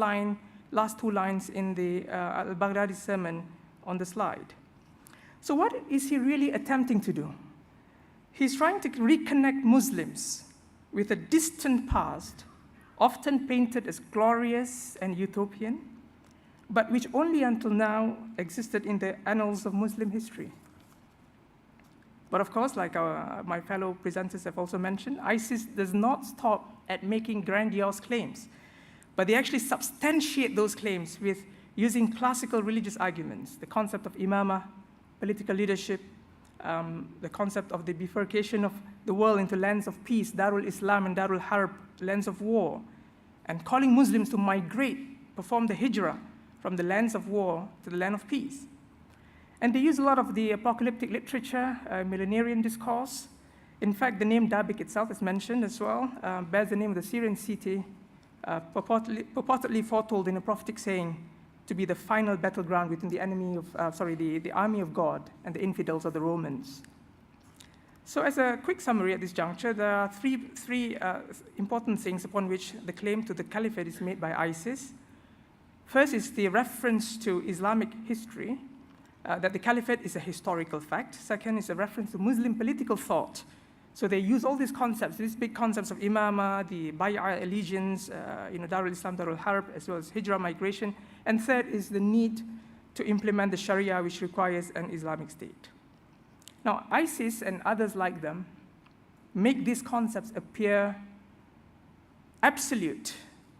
2 lines in the al-Baghdadi sermon on the slide. So what is he really attempting to do? He's trying to reconnect Muslims with a distant past, often painted as glorious and utopian, but which only until now existed in the annals of Muslim history. But of course, like my fellow presenters have also mentioned, ISIS does not stop at making grandiose claims, but they actually substantiate those claims with using classical religious arguments, the concept of imamah, political leadership, the concept of the bifurcation of the world into lands of peace, Darul Islam and Darul Harb, lands of war, and calling Muslims to migrate, perform the hijrah from the lands of war to the land of peace. And they use a lot of the apocalyptic literature, millenarian discourse. In fact, the name Dabiq itself is mentioned as well, bears the name of the Syrian city, purportedly foretold in a prophetic saying to be the final battleground between the army of God and the infidels of the Romans. So as a quick summary at this juncture, there are three important things upon which the claim to the caliphate is made by ISIS. First is the reference to Islamic history, that the caliphate is a historical fact. Second is a reference to Muslim political thought. So they use all these concepts, these big concepts of imamah, the bay'ah allegiance, Darul Islam, Darul Harb, as well as hijrah migration. And third is the need to implement the Sharia, which requires an Islamic state. Now, ISIS and others like them make these concepts appear absolute,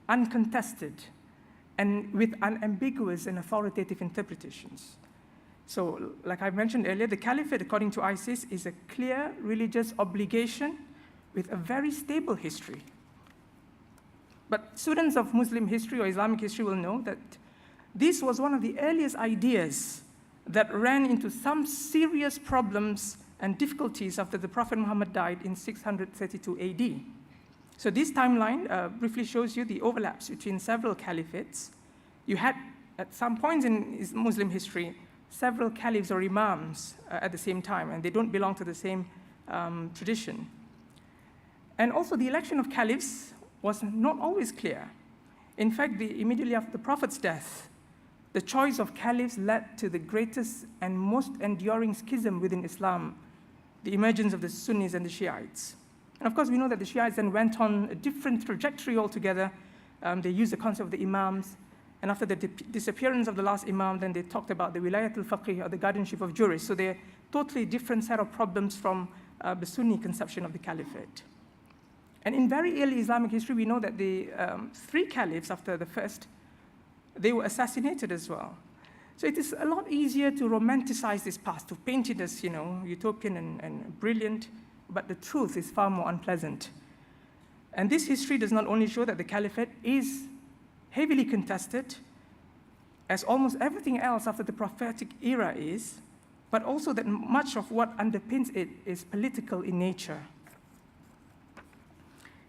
uncontested, and with unambiguous and authoritative interpretations. So, like I mentioned earlier, the caliphate, according to ISIS, is a clear religious obligation with a very stable history. But students of Muslim history or Islamic history will know that this was one of the earliest ideas that ran into some serious problems and difficulties after the Prophet Muhammad died in 632 AD. So this timeline briefly shows you the overlaps between several caliphates. You had, at some points in Muslim history, several caliphs or imams at the same time, and they don't belong to the same tradition. And also the election of caliphs was not always clear. In fact, immediately after the Prophet's death, the choice of caliphs led to the greatest and most enduring schism within Islam, the emergence of the Sunnis and the Shiites. And of course, we know that the Shiites then went on a different trajectory altogether. They used the concept of the imams. And after the disappearance of the last imam, then they talked about the wilayat al-faqih, or the guardianship of jurists. So they're totally different set of problems from the Sunni conception of the caliphate. And in very early Islamic history, we know that the 3 caliphs after the first, they were assassinated as well. So it is a lot easier to romanticize this past, to paint it as, utopian and brilliant, but the truth is far more unpleasant. And this history does not only show that the caliphate is heavily contested, as almost everything else after the prophetic era is, but also that much of what underpins it is political in nature.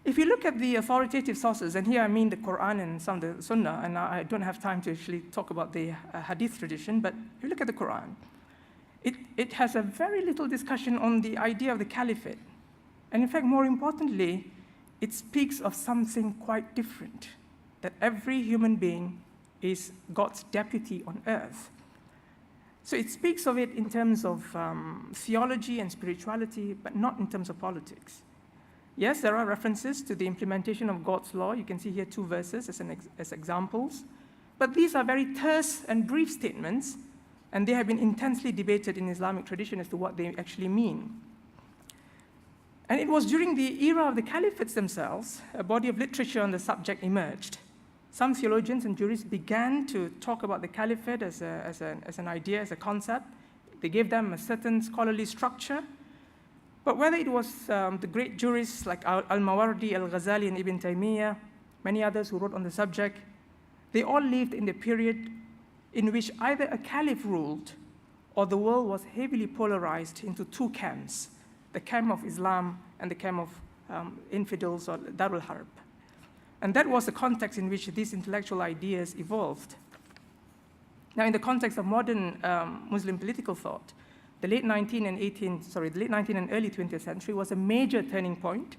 If you look at the authoritative sources, and here I mean the Quran and some of the Sunnah, and I don't have time to actually talk about the Hadith tradition, but if you look at the Quran, it has a very little discussion on the idea of the caliphate. And in fact, more importantly, it speaks of something quite different, that every human being is God's deputy on earth. So it speaks of it in terms of theology and spirituality, but not in terms of politics. Yes, there are references to the implementation of God's law. You can see here 2 verses as examples. But these are very terse and brief statements, and they have been intensely debated in Islamic tradition as to what they actually mean. And it was during the era of the caliphates themselves, a body of literature on the subject emerged. Some theologians and jurists began to talk about the caliphate as an idea, as a concept. They gave them a certain scholarly structure. But whether it was the great jurists like Al-Mawardi, Al-Ghazali, and Ibn Taymiyyah, many others who wrote on the subject, they all lived in the period in which either a caliph ruled or the world was heavily polarized into 2 camps, the camp of Islam and the camp of infidels or Darul Harb. And that was the context in which these intellectual ideas evolved. Now, in the context of modern Muslim political thought, the late 19th and early 20th century was a major turning point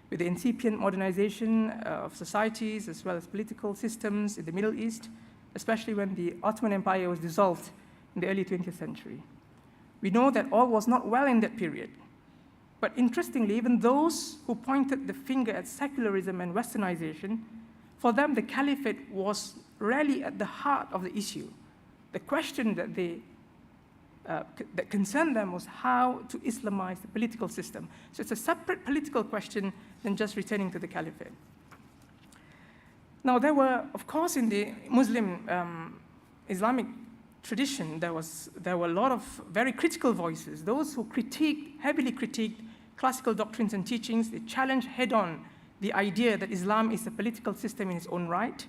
with the incipient modernization of societies as well as political systems in the Middle East, especially when the Ottoman Empire was dissolved in the early 20th century. We know that all was not well in that period. But interestingly, even those who pointed the finger at secularism and westernization, for them the caliphate was really at the heart of the issue. The question that concerned them was how to Islamize the political system. So it's a separate political question than just returning to the caliphate. Now, there were, of course, in the Muslim Islamic tradition, there were a lot of very critical voices, those who heavily critiqued classical doctrines and teachings. They challenged head-on the idea that Islam is a political system in its own right.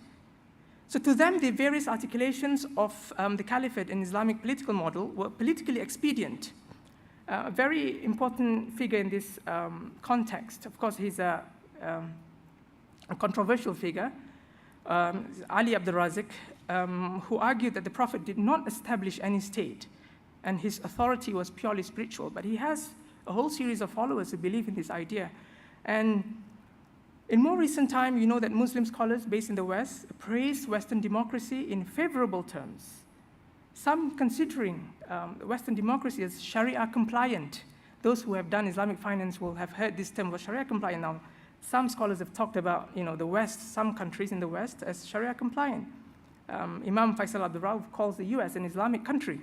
So to them, the various articulations of the caliphate and Islamic political model were politically expedient. A very important figure in this context, of course, he's a controversial figure, Ali Abdul Razik, who argued that the Prophet did not establish any state, and his authority was purely spiritual. But he has a whole series of followers who believe in this idea. And in more recent time, you know that Muslim scholars based in the West praised Western democracy in favorable terms, some considering Western democracy as Sharia compliant. Those who have done Islamic finance will have heard this term, Sharia compliant. Now, some scholars have talked about the West, some countries in the West as Sharia compliant. Imam Faisal Abdul Rauf calls the US an Islamic country.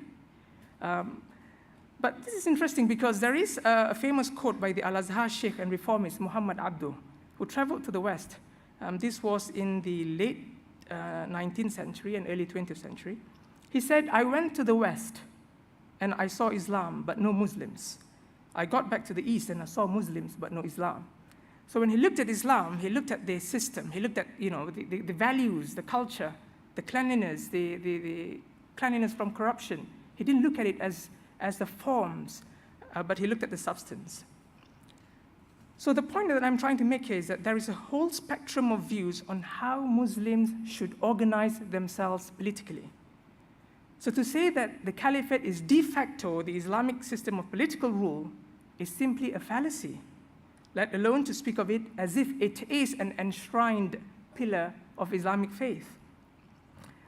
But this is interesting because there is a famous quote by the Al-Azhar Sheikh and reformist Muhammad Abdu, who traveled to the West. This was in the late 19th century and early 20th century. He said, "I went to the West and I saw Islam, but no Muslims. I got back to the East and I saw Muslims, but no Islam." So when he looked at Islam, he looked at the system, he looked at the values, the culture, the cleanliness, the cleanliness from corruption. He didn't look at it as the forms, but he looked at the substance. So the point that I'm trying to make here is that there is a whole spectrum of views on how Muslims should organize themselves politically. So to say that the caliphate is de facto the Islamic system of political rule is simply a fallacy, let alone to speak of it as if it is an enshrined pillar of Islamic faith.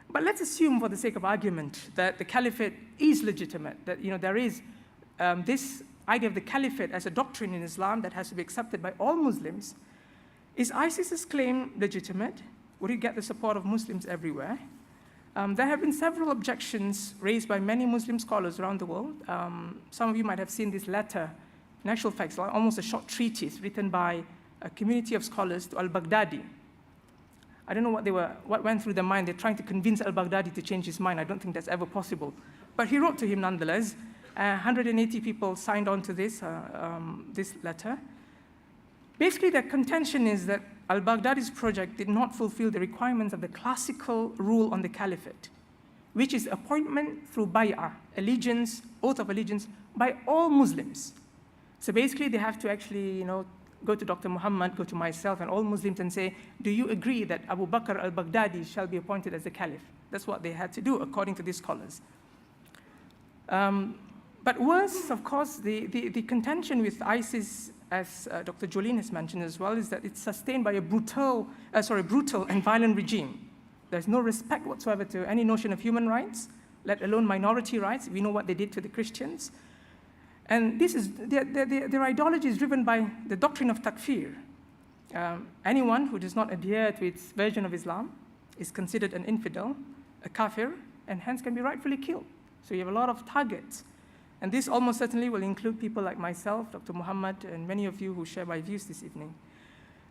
But let's assume, for the sake of argument, that the caliphate is legitimate, that there is this idea of the caliphate as a doctrine in Islam that has to be accepted by all Muslims. Is ISIS's claim legitimate? Would it get the support of Muslims everywhere? There have been several objections raised by many Muslim scholars around the world. Some of you might have seen this letter, in actual fact, almost a short treatise written by a community of scholars to al-Baghdadi. I don't know what went through their mind. They're trying to convince al-Baghdadi to change his mind. I don't think that's ever possible. But he wrote to him nonetheless. 180 people signed on to this letter. Basically, their contention is that al-Baghdadi's project did not fulfill the requirements of the classical rule on the caliphate, which is appointment through bay'ah, allegiance, oath of allegiance, by all Muslims. So basically, they have to actually, go to Dr. Muhammad, go to myself, and all Muslims and say, do you agree that Abu Bakr al-Baghdadi shall be appointed as the caliph? That's what they had to do, according to these scholars. But worse, of course, the contention with ISIS, as Dr. Jolene has mentioned as well, is that it's sustained by a brutal and violent regime. There's no respect whatsoever to any notion of human rights, let alone minority rights. We know what they did to the Christians. And this is, their ideology is driven by the doctrine of takfir. Anyone who does not adhere to its version of Islam is considered an infidel, a kafir, and hence can be rightfully killed. So you have a lot of targets. And this almost certainly will include people like myself, Dr. Muhammad, and many of you who share my views this evening.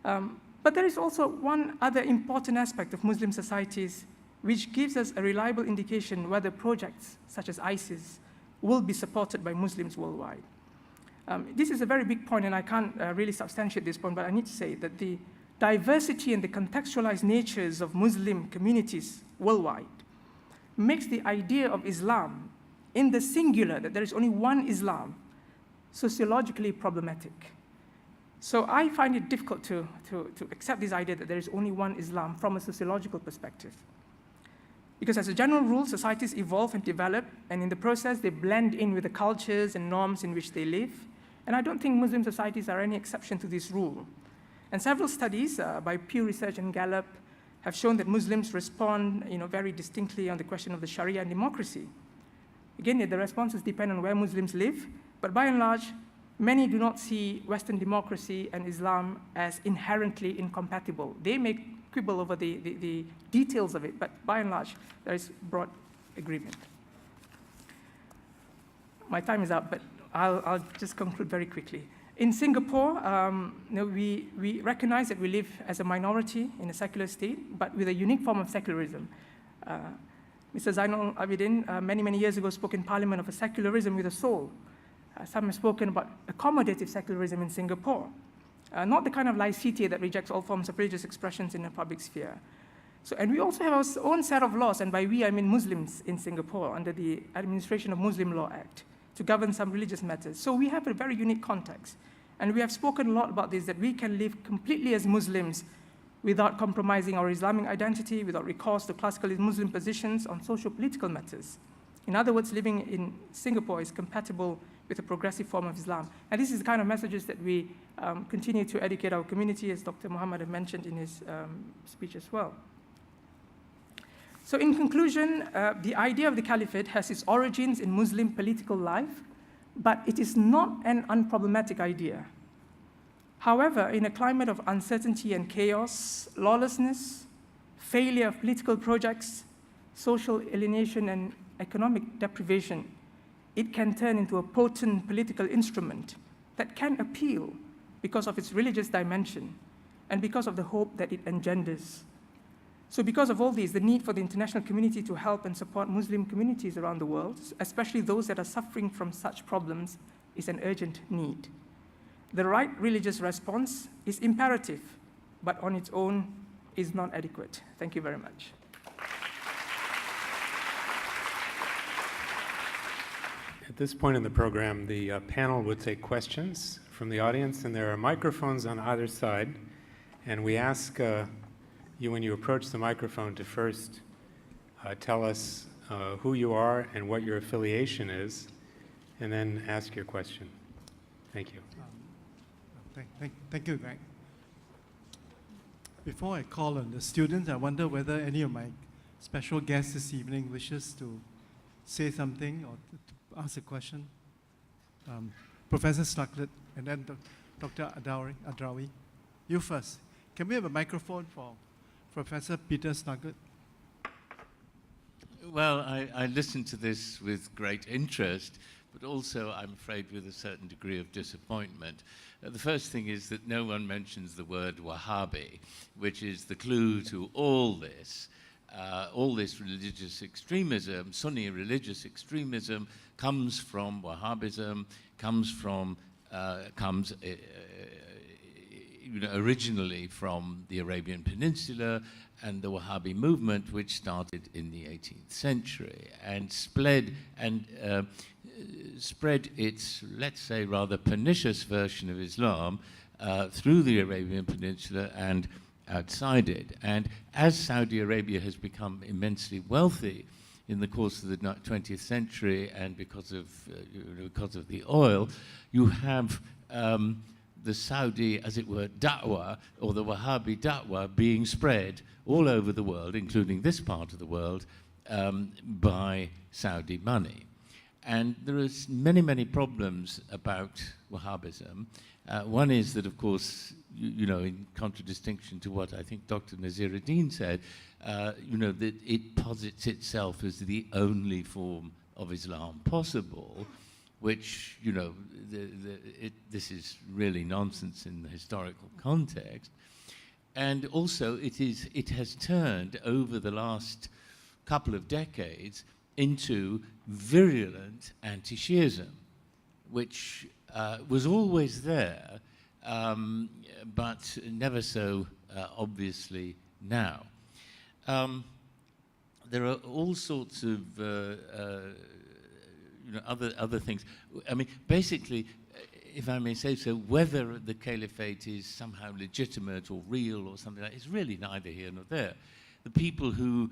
But there is also one other important aspect of Muslim societies which gives us a reliable indication whether projects such as ISIS will be supported by Muslims worldwide. This is a very big point, and I can't really substantiate this point, but I need to say that the diversity and the contextualized natures of Muslim communities worldwide makes the idea of Islam in the singular, that there is only one Islam, sociologically problematic. So I find it difficult to accept this idea that there is only one Islam from a sociological perspective. Because as a general rule, societies evolve and develop, and in the process, they blend in with the cultures and norms in which they live. And I don't think Muslim societies are any exception to this rule. And several studies by Pew Research and Gallup have shown that Muslims respond very distinctly on the question of the Sharia and democracy. Again, the responses depend on where Muslims live, but by and large, many do not see Western democracy and Islam as inherently incompatible. They may quibble over the details of it, but by and large, there is broad agreement. My time is up, but I'll just conclude very quickly. In Singapore, we recognize that we live as a minority in a secular state, but with a unique form of secularism. Mr. Zainul Abidin, many years ago, spoke in Parliament of a secularism with a soul. Some have spoken about accommodative secularism in Singapore, not the kind of laicity that rejects all forms of religious expressions in the public sphere. And we also have our own set of laws, and by we, I mean Muslims in Singapore, under the Administration of Muslim Law Act, to govern some religious matters. So we have a very unique context. And we have spoken a lot about this, that we can live completely as Muslims without compromising our Islamic identity, without recourse to classical Muslim positions on socio-political matters. In other words, living in Singapore is compatible with a progressive form of Islam. And this is the kind of messages that we continue to educate our community, as Dr. Muhammad had mentioned in his speech as well. So in conclusion, the idea of the caliphate has its origins in Muslim political life, but it is not an unproblematic idea. However, in a climate of uncertainty and chaos, lawlessness, failure of political projects, social alienation, and economic deprivation, it can turn into a potent political instrument that can appeal because of its religious dimension and because of the hope that it engenders. So because of all these, the need for the international community to help and support Muslim communities around the world, especially those that are suffering from such problems, is an urgent need. The right religious response is imperative, but on its own is not adequate. Thank you very much. At this point in the program, the panel will take questions from the audience, and there are microphones on either side. And we ask you, when you approach the microphone, to first tell us who you are and what your affiliation is, and then ask your question. Thank you. Thank you, Greg. Before I call on the students, I wonder whether any of my special guests this evening wishes to say something or to ask a question. Professor Snugglet, and then Dr. Adrawi. You first. Can we have a microphone for Professor Peter Snugglet? Well, I listened to this with great interest, but also, I'm afraid, with a certain degree of disappointment. The first thing is that no one mentions the word Wahhabi, which is the clue to all this religious extremism. Sunni religious extremism comes from Wahhabism, comes originally from the Arabian Peninsula and the Wahhabi movement, which started in the 18th century and spread its, let's say, rather pernicious version of Islam through the Arabian Peninsula and outside it. And as Saudi Arabia has become immensely wealthy in the course of the 20th century, and because of the oil, you have the Saudi, as it were, da'wah, or the Wahhabi da'wah, being spread all over the world, including this part of the world, by Saudi money. And there are many, many problems about Wahhabism. One is that, of course, in contradistinction to what I think Dr. Nazirudin said, that it posits itself as the only form of Islam possible, which, this is really nonsense in the historical context. And also, it has turned over the last couple of decades into virulent anti-Shiism, which was always there, but never so obviously now. There are all sorts of other things. I mean, basically, if I may say so, whether the caliphate is somehow legitimate or real or something like that is really neither here nor there. The people who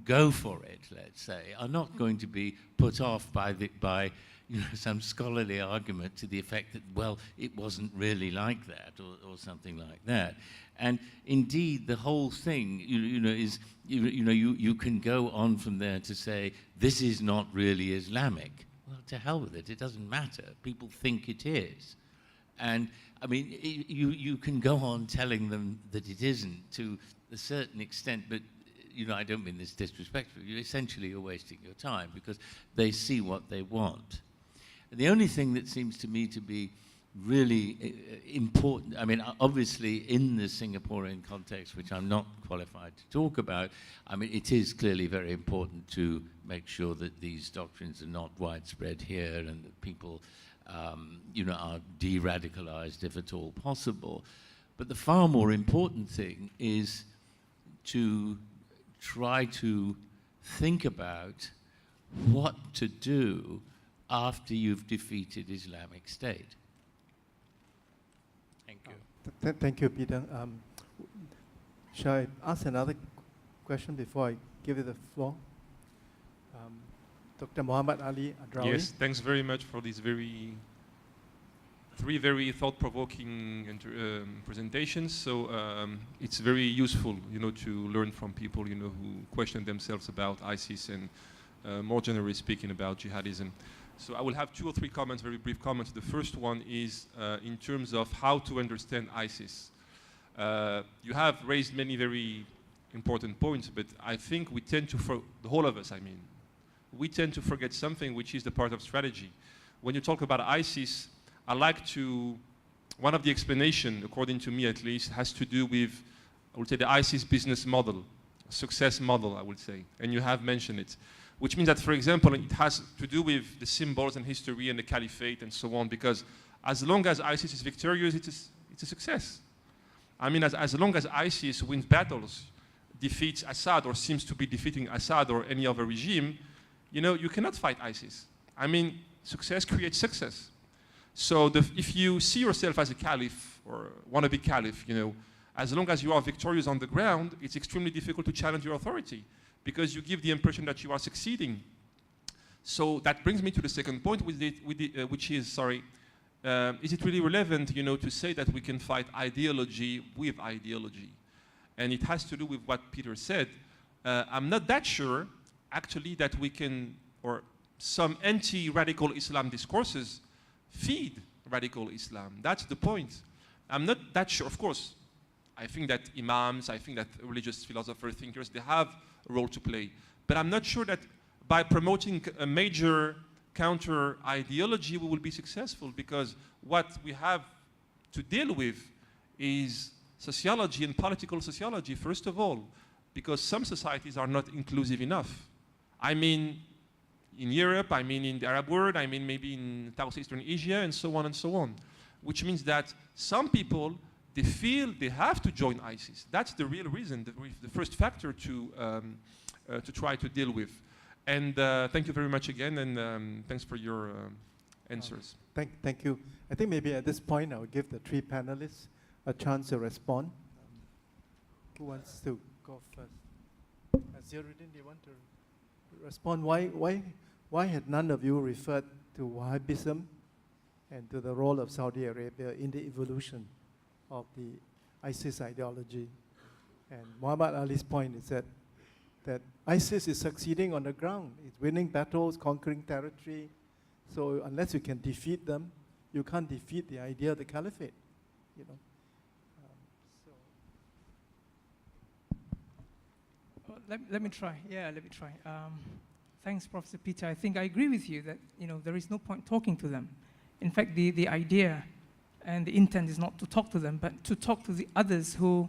go for it, let's say, are not going to be put off by some scholarly argument to the effect that, well, it wasn't really like that, or something like that. And indeed, the whole thing, you can go on from there to say this is not really Islamic. Well, to hell with it. It doesn't matter. People think it is. And I mean, you can go on telling them that it isn't to a certain extent, but I don't mean this disrespectfully. You're wasting your time because they see what they want. And the only thing that seems to me to be really important, I mean, obviously in the Singaporean context, which I'm not qualified to talk about, I mean, it is clearly very important to make sure that these doctrines are not widespread here and that people, are de-radicalized if at all possible. But the far more important thing is to try to think about what to do after you've defeated Islamic State. Thank you. Thank you, Peter. Shall I ask another question before I give you the floor? Dr. Mohamed Ali Adrawi. Yes, thanks very much for these three very thought-provoking presentations. So it's very useful, to learn from people, who question themselves about ISIS and more generally speaking about jihadism. So I will have 2 or 3 comments, very brief comments. The first one is in terms of how to understand ISIS. You have raised many very important points, but I think we tend to, the whole of us, I mean, we tend to forget something which is the part of strategy. When you talk about ISIS, I like to, one of the explanation, according to me at least, has to do with, I would say, the ISIS business model, success model, I would say, and you have mentioned it, which means that, for example, it has to do with the symbols and history and the caliphate and so on, because as long as ISIS is victorious, it's a success. I mean, as long as ISIS wins battles, defeats Assad or seems to be defeating Assad or any other regime, you cannot fight ISIS. I mean, success creates success. So if you see yourself as a caliph or wannabe caliph, as long as you are victorious on the ground, it's extremely difficult to challenge your authority because you give the impression that you are succeeding. So that brings me to the second point, which is, is it really relevant, to say that we can fight ideology with ideology? And it has to do with what Peter said. I'm not that sure, actually, that we can, or some anti-radical Islam discourses feed radical Islam. That's the point. I'm not that sure. Of course, I think that imams, I think that religious philosophers, thinkers, they have a role to play. But I'm not sure that by promoting a major counter ideology, we will be successful, because what we have to deal with is sociology and political sociology, first of all, because some societies are not inclusive enough. I mean, in Europe, I mean in the Arab world, I mean maybe in Southeastern Asia, and so on and so on. Which means that some people, they feel they have to join ISIS. That's the real reason, the first factor to try to deal with. And thank you very much again, and thanks for your answers. Thank you. I think maybe at this point I'll give the three panelists a chance to respond. Who wants to go first? Nazirudin, do you want to respond? Why had none of you referred to Wahhabism and to the role of Saudi Arabia in the evolution of the ISIS ideology? And Muhammad Ali's point is that ISIS is succeeding on the ground. It's winning battles, conquering territory. So unless you can defeat them, you can't defeat the idea of the caliphate. You know. Well, let me try. Yeah, let me try. Thanks, Professor Peter. I think I agree with you that there is no point talking to them. In fact, the idea and the intent is not to talk to them, but to talk to the others who,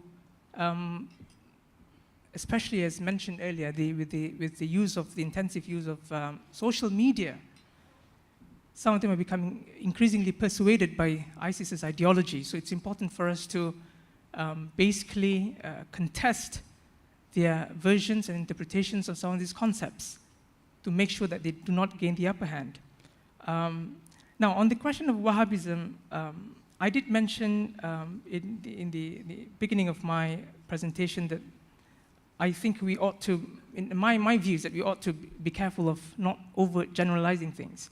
especially as mentioned earlier, with the intensive use of social media, some of them are becoming increasingly persuaded by ISIS's ideology. So it's important for us to basically contest their versions and interpretations of some of these concepts to make sure that they do not gain the upper hand. Now, on the question of Wahhabism, I did mention in the beginning of my presentation that I think we ought to, in my view is that we ought to be careful of not over-generalizing things.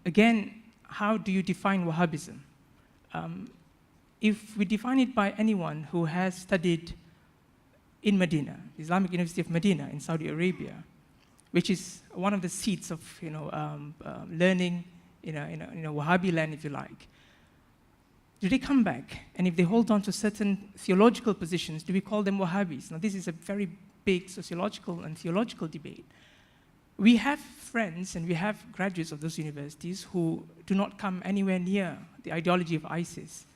Again, how do you define Wahhabism? If we define it by anyone who has studied in Medina, Islamic University of Medina in Saudi Arabia, which is one of the seats of learning in a Wahhabi land, if you like. Do they come back? And if they hold on to certain theological positions, do we call them Wahhabis? Now, this is a very big sociological and theological debate. We have friends and we have graduates of those universities who do not come anywhere near the ideology of ISIS.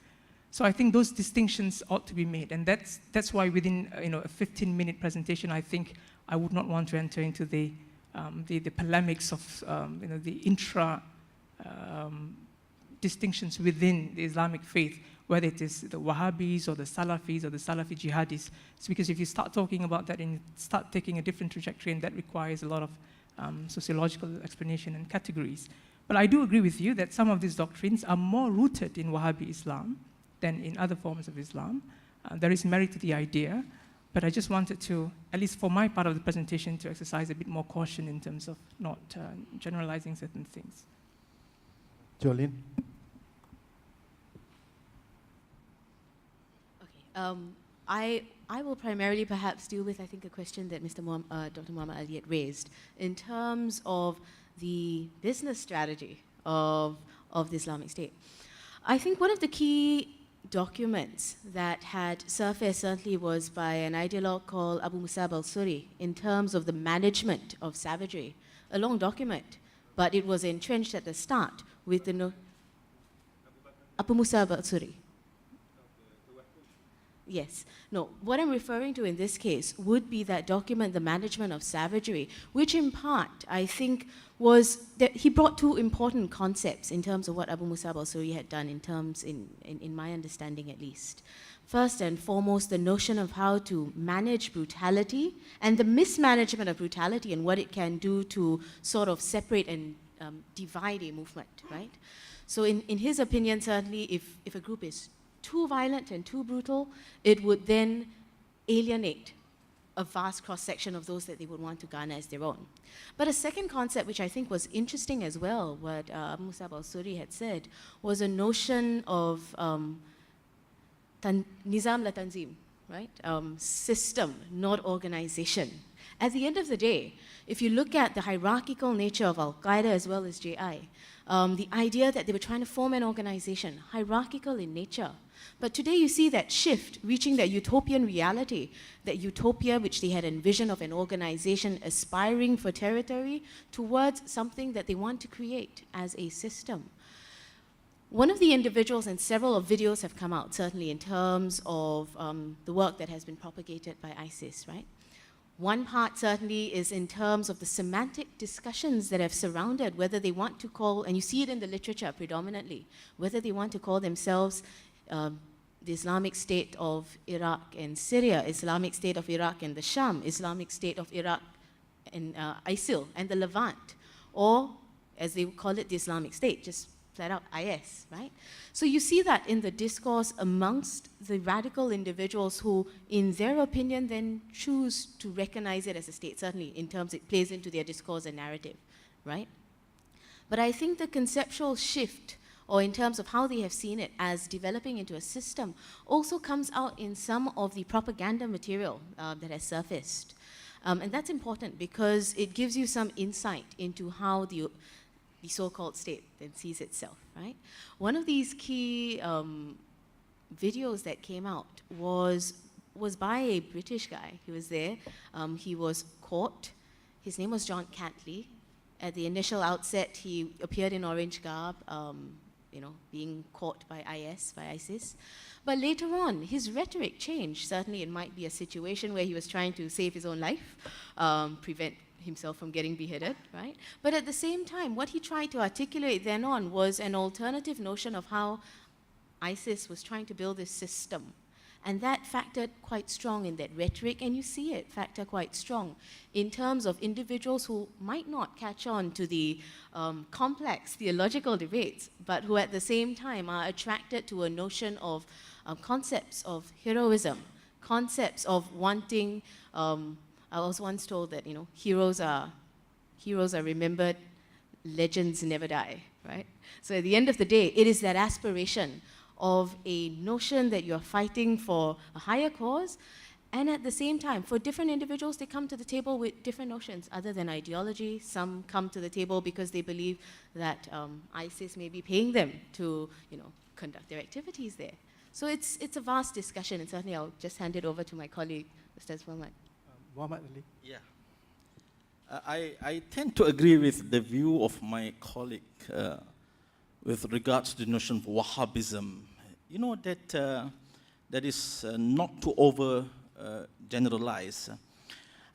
So I think those distinctions ought to be made, and that's why within a 15-minute presentation, I think I would not want to enter into the polemics of the intra distinctions within the Islamic faith, whether it is the Wahhabis or the Salafis or the Salafi jihadis. It's because if you start talking about that and start taking a different trajectory, and that requires a lot of sociological explanation and categories. But I do agree with you that some of these doctrines are more rooted in Wahhabi Islam than in other forms of Islam. There is merit to the idea, but I just wanted to, at least for my part of the presentation, to exercise a bit more caution in terms of not generalizing certain things. Jolene? Okay. I will primarily perhaps deal with, I think, a question that Dr. Muhammad Ali had raised in terms of the business strategy of the Islamic State. I think one of the key documents that had surfaced certainly was by an ideologue called Abu Musab al-Suri in terms of the management of savagery. A long document, but it was entrenched at the start with the Abu Musab al-Suri. Yes. No, what I'm referring to in this case would be that document, The Management of Savagery, which in part, I think, was that he brought two important concepts in terms of what Abu Musab al-Suri had done in my understanding at least. First and foremost, the notion of how to manage brutality and the mismanagement of brutality and what it can do to sort of separate and divide a movement, right? So in his opinion, certainly, if a group is too violent and too brutal, it would then alienate a vast cross-section of those that they would want to garner as their own. But a second concept, which I think was interesting as well, what Abu Musab al-Suri had said, was a notion of nizam la tanzim, right? System, not organization. At the end of the day, if you look at the hierarchical nature of Al-Qaeda as well as JI, the idea that they were trying to form an organization, hierarchical in nature. But today you see that shift, reaching that utopian reality, that utopia which they had envisioned of an organization aspiring for territory towards something that they want to create as a system. One of the individuals, and several of videos have come out, certainly in terms of the work that has been propagated by ISIS, right? One part certainly is in terms of the semantic discussions that have surrounded whether they want to call, and you see it in the literature predominantly, whether they want to call themselves the Islamic State of Iraq and Syria, Islamic State of Iraq and the Sham, Islamic State of Iraq and ISIL and the Levant, or as they would call it, the Islamic State, just flat out IS, right? So you see that in the discourse amongst the radical individuals who, in their opinion, then choose to recognize it as a state, certainly in terms it plays into their discourse and narrative, right? But I think the conceptual shift, or in terms of how they have seen it as developing into a system, also comes out in some of the propaganda material that has surfaced. And that's important because it gives you some insight into how the so-called state then sees itself, right? One of these key videos that came out was by a British guy. He was there. He was caught. His name was John Catley. At the initial outset, he appeared in orange garb, being caught by ISIS. But later on, his rhetoric changed. Certainly, it might be a situation where he was trying to save his own life, prevent himself from getting beheaded, right? But at the same time, what he tried to articulate then on was an alternative notion of how ISIS was trying to build this system. And that factored quite strong in that rhetoric, and you see it factor quite strong in terms of individuals who might not catch on to the complex theological debates, but who at the same time are attracted to a notion of concepts of heroism, concepts of wanting. I was once told that heroes are remembered, legends never die, right? So at the end of the day, it is that aspiration of a notion that you're fighting for a higher cause, and at the same time, for different individuals, they come to the table with different notions other than ideology. Some come to the table because they believe that ISIS may be paying them to conduct their activities there. So it's a vast discussion, and certainly I'll just hand it over to my colleague, Ustaz Mohamed. Mohamed Ali. Yeah. I tend to agree with the view of my colleague with regards to the notion of Wahhabism. That is not to over generalize.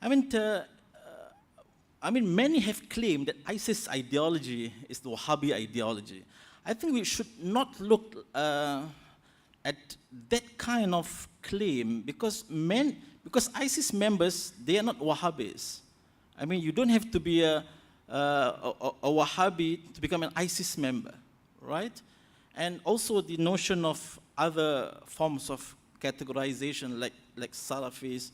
I mean, many have claimed that ISIS ideology is the Wahhabi ideology. I think we should not look at that kind of claim because ISIS members, they are not Wahhabis. I mean, you don't have to be a Wahhabi to become an ISIS member, right? And also the notion of other forms of categorization like Salafis,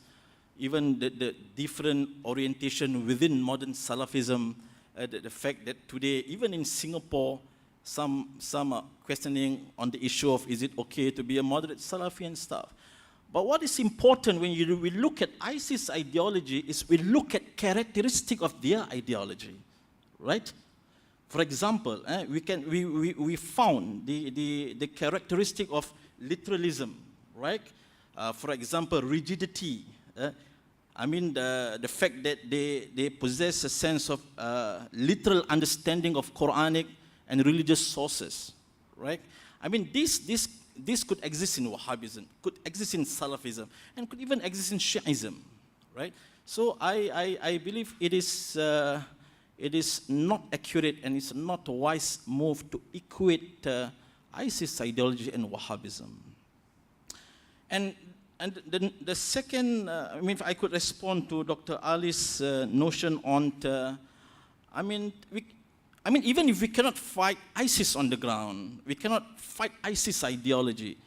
even the different orientation within modern Salafism, the fact that today, even in Singapore, some are questioning on the issue of is it okay to be a moderate Salafi and stuff. But what is important when we look at ISIS ideology is we look at characteristic of their ideology, right? For example, we found the characteristic of literalism, right? For example, rigidity. The fact that they possess a sense of literal understanding of Quranic and religious sources, right? I mean, this could exist in Wahhabism, could exist in Salafism, and could even exist in Shi'ism, right? So I believe it is not accurate and it's not a wise move to equate ISIS ideology and Wahhabism. And the second, if I could respond to Dr. Ali's notion on, even if we cannot fight ISIS on the ground, we cannot fight ISIS ideology.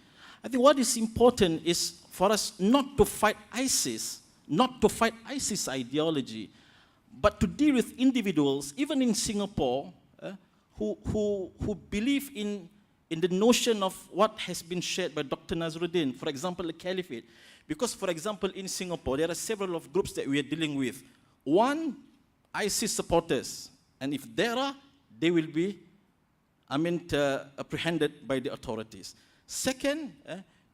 I think what is important is for us not to fight ISIS ideology, but to deal with individuals, even in Singapore, who believe in the notion of what has been shared by Dr. Nazirudin, for example, the caliphate. Because, for example, in Singapore, there are several of groups that we are dealing with one, ISIS supporters, and if there are, they will be, apprehended by the authorities. Second,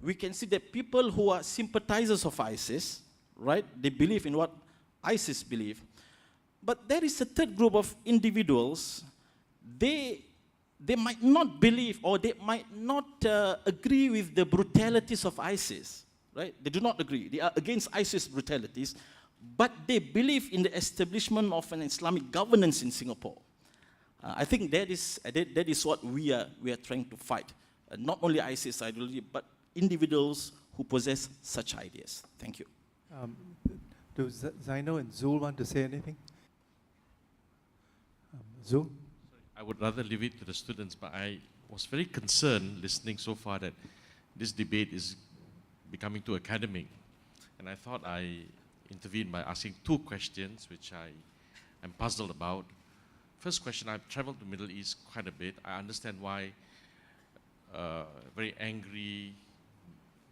we can see that people who are sympathizers of ISIS, right, they believe in what ISIS believe. But there is a third group of individuals, they might not believe or they might not agree with the brutalities of ISIS, right? They do not agree. They are against ISIS brutalities, but they believe in the establishment of an Islamic governance in Singapore. I think that is what we are trying to fight. Not only ISIS ideology, but individuals who possess such ideas. Thank you. Do Zaino and Zul want to say anything? Zul? I would rather leave it to the students, but I was very concerned listening so far that this debate is becoming too academic. And I thought I intervened by asking two questions, which I'm puzzled about. First question, I've traveled to Middle East quite a bit. I understand why a very angry,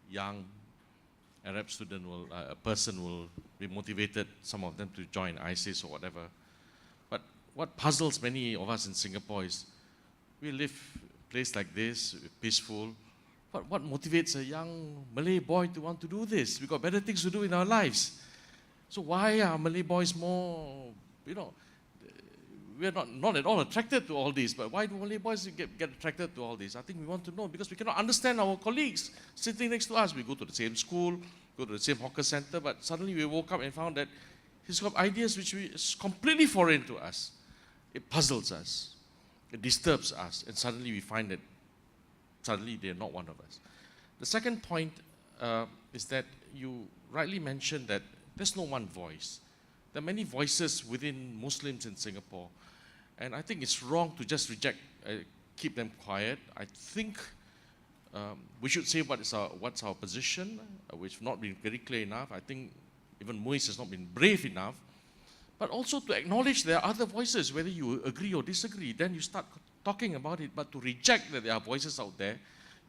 young Arab student a person will be motivated, some of them to join ISIS or whatever. But what puzzles many of us in Singapore is, we live a place like this, peaceful. What motivates a young Malay boy to want to do this? We've got better things to do in our lives. So why are Malay boys more, we're not at all attracted to all this, but why do Malay boys get attracted to all this? I think we want to know, because we cannot understand our colleagues sitting next to us. We go to the same school, go to the same hawker center, but suddenly we woke up and found that he's got ideas which is completely foreign to us. It puzzles us, it disturbs us, and suddenly we find that suddenly they're not one of us. The second point is that you rightly mentioned that there's no one voice. There are many voices within Muslims in Singapore, and I think it's wrong to just reject, keep them quiet. I think we should say what's our position, which has not been very clear enough. I think even Muiz has not been brave enough, but also to acknowledge there are other voices, whether you agree or disagree, then you start talking about it. But to reject that there are voices out there,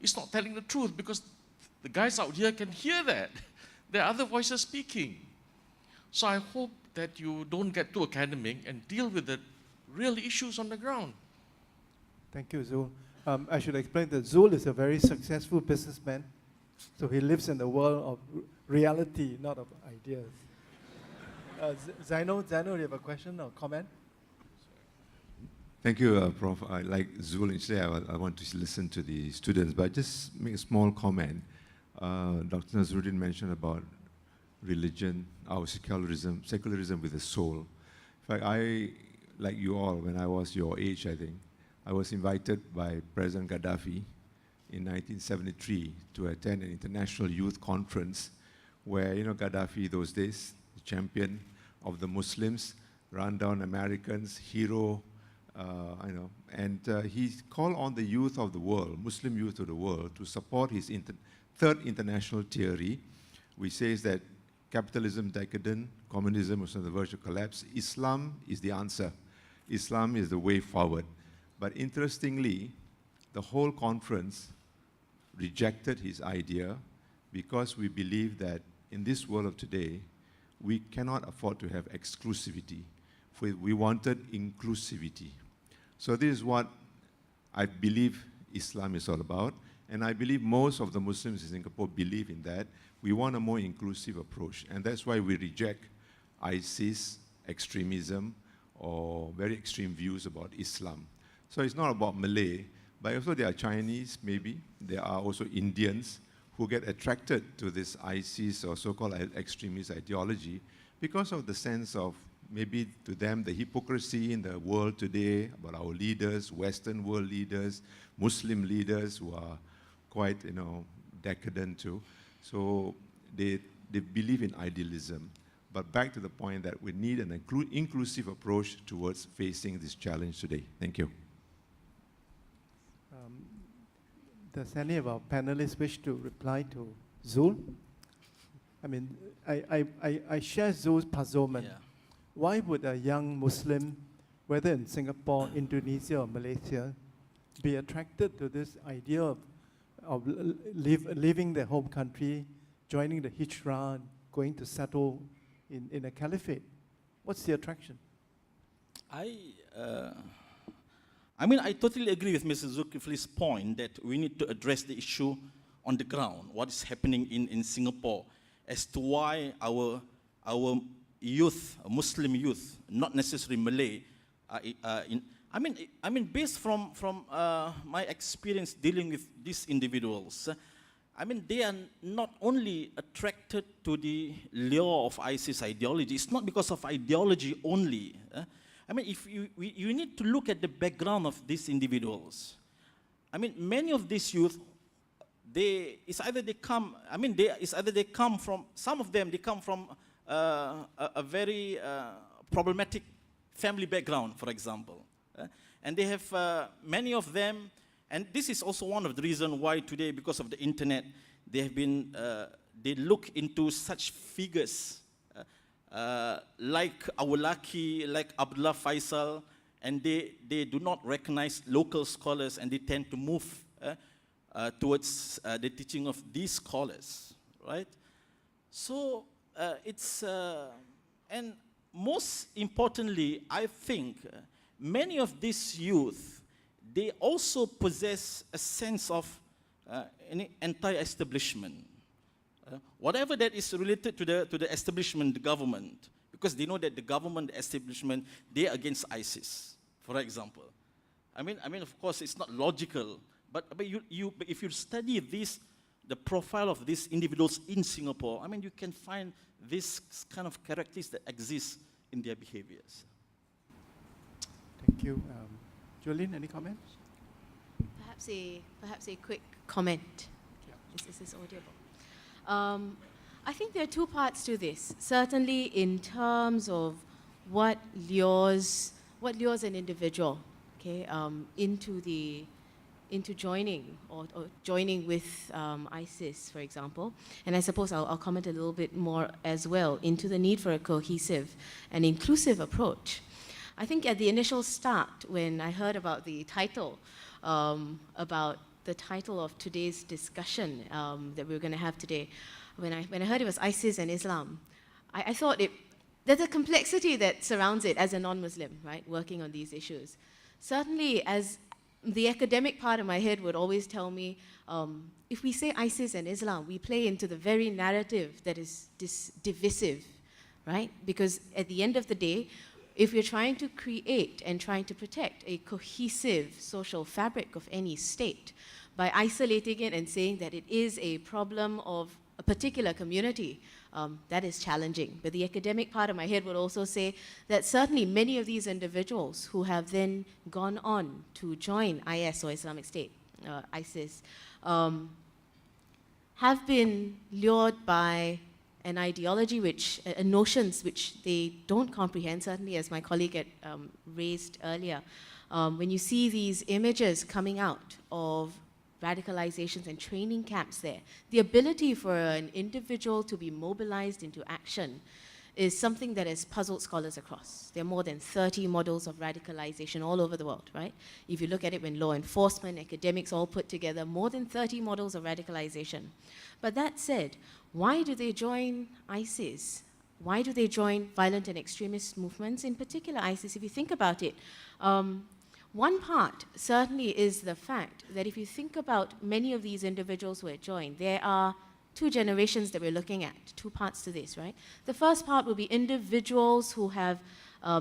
it's not telling the truth, because the guys out here can hear that. There are other voices speaking. So I hope that you don't get too academic and deal with the real issues on the ground. Thank you, Zul. I should explain that Zul is a very successful businessman, so he lives in the world of reality, not of ideas. Zaino, do you have a question or comment? Thank you, Prof. Like Zul, instead I want to listen to the students, but just make a small comment. Dr. Nazirudin mentioned about religion, our secularism with the soul. In fact, like you all, when I was your age, I think, I was invited by President Gaddafi in 1973 to attend an international youth conference where, Gaddafi those days, the champion of the Muslims, run down Americans, hero, and he called on the youth of the world, Muslim youth of the world, to support his third international theory, which says that capitalism decadent, communism was on the verge of collapse. Islam is the answer. Islam is the way forward. But interestingly, the whole conference rejected his idea because we believe that in this world of today, we cannot afford to have exclusivity. We wanted inclusivity. So this is what I believe Islam is all about, and I believe most of the Muslims in Singapore believe in that. We want a more inclusive approach, and that's why we reject ISIS, extremism, or very extreme views about Islam. So it's not about Malay, but also there are Chinese, maybe. There are also Indians who get attracted to this ISIS or so-called extremist ideology because of the sense of maybe to them the hypocrisy in the world today about our leaders, Western world leaders, Muslim leaders who are quite, decadent too. So they believe in idealism. But back to the point that we need an inclusive approach towards facing this challenge today. Thank you. Does any of our panelists wish to reply to Zul? I mean, I share Zul's puzzlement. Yeah. Why would a young Muslim, whether in Singapore, Indonesia, or Malaysia, be attracted to this idea of leaving their home country, joining the Hijrah, going to settle in a caliphate? What's the attraction? I totally agree with Mr. Zulkifli's point that we need to address the issue on the ground, what is happening in Singapore, as to why our youth, Muslim youth, not necessarily Malay, based from my experience dealing with these individuals, they are not only attracted to the lure of ISIS ideology. It's not because of ideology only. If you need to look at the background of these individuals. Many of these youth, some of them, they come from a very problematic family background, for example. And they have, many of them, and this is also one of the reasons why today, because of the internet, they have been, they look into such figures like Awalaki, like Abdullah Faisal, and they do not recognize local scholars, and they tend to move towards the teaching of these scholars, right? So and most importantly, I think many of these youth, they also possess a sense of anti-establishment. Whatever that is related to the establishment, the government, because they know that the government, the establishment, they are against ISIS, for example. Of course, it's not logical, but if you study the profile of these individuals in Singapore, you can find this kind of characteristics that exist in their behaviors. Thank you. Jolene, any comments? Perhaps a quick comment. Yeah. Is this audible? I think there are two parts to this. Certainly in terms of what lures an individual, okay, into joining or joining with ISIS, for example. And I suppose I'll comment a little bit more as well into the need for a cohesive and inclusive approach. I think at the initial start, when I heard about the title, of today's discussion that we were going to have today, when I heard it was ISIS and Islam, I thought there's a complexity that surrounds it as a non-Muslim, right, working on these issues. Certainly, as the academic part of my head would always tell me, if we say ISIS and Islam, we play into the very narrative that is divisive, right? Because at the end of the day, if we're trying to create and trying to protect a cohesive social fabric of any state, by isolating it and saying that it is a problem of a particular community, that is challenging. But the academic part of my head would also say that certainly many of these individuals who have then gone on to join IS or Islamic State, ISIS, have been lured by an ideology notions which they don't comprehend, certainly as my colleague had raised earlier. When you see these images coming out of radicalizations and training camps there, the ability for an individual to be mobilized into action is something that has puzzled scholars across. There are more than 30 models of radicalization all over the world, right? If you look at it when law enforcement, academics all put together, more than 30 models of radicalization. But that said, why do they join ISIS? Why do they join violent and extremist movements, in particular ISIS? If you think about it, one part certainly is the fact that if you think about many of these individuals who had joined, there are two generations that we're looking at, two parts to this, right? The first part will be individuals who have,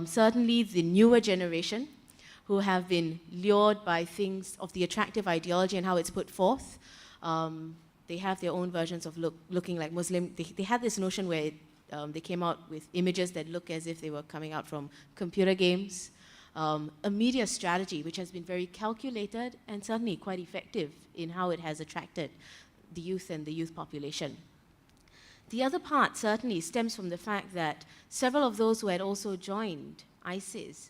certainly the newer generation, who have been lured by things of the attractive ideology and how it's put forth. They have their own versions of looking like Muslim. They had this notion where they came out with images that look as if they were coming out from computer games. A media strategy which has been very calculated and certainly quite effective in how it has attracted the youth and the youth population. The other part certainly stems from the fact that several of those who had also joined ISIS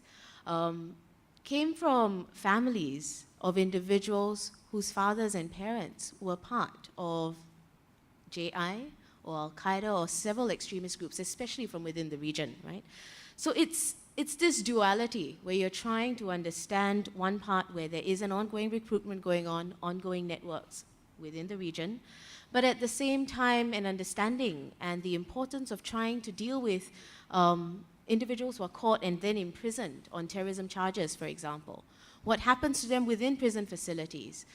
came from families of individuals whose fathers and parents were part of JI or Al-Qaeda or several extremist groups, especially from within the region, right? So it's this duality where you're trying to understand one part where there is an ongoing recruitment going on, ongoing networks within the region, but at the same time an understanding and the importance of trying to deal with individuals who are caught and then imprisoned on terrorism charges, for example? What happens to them within prison facilities?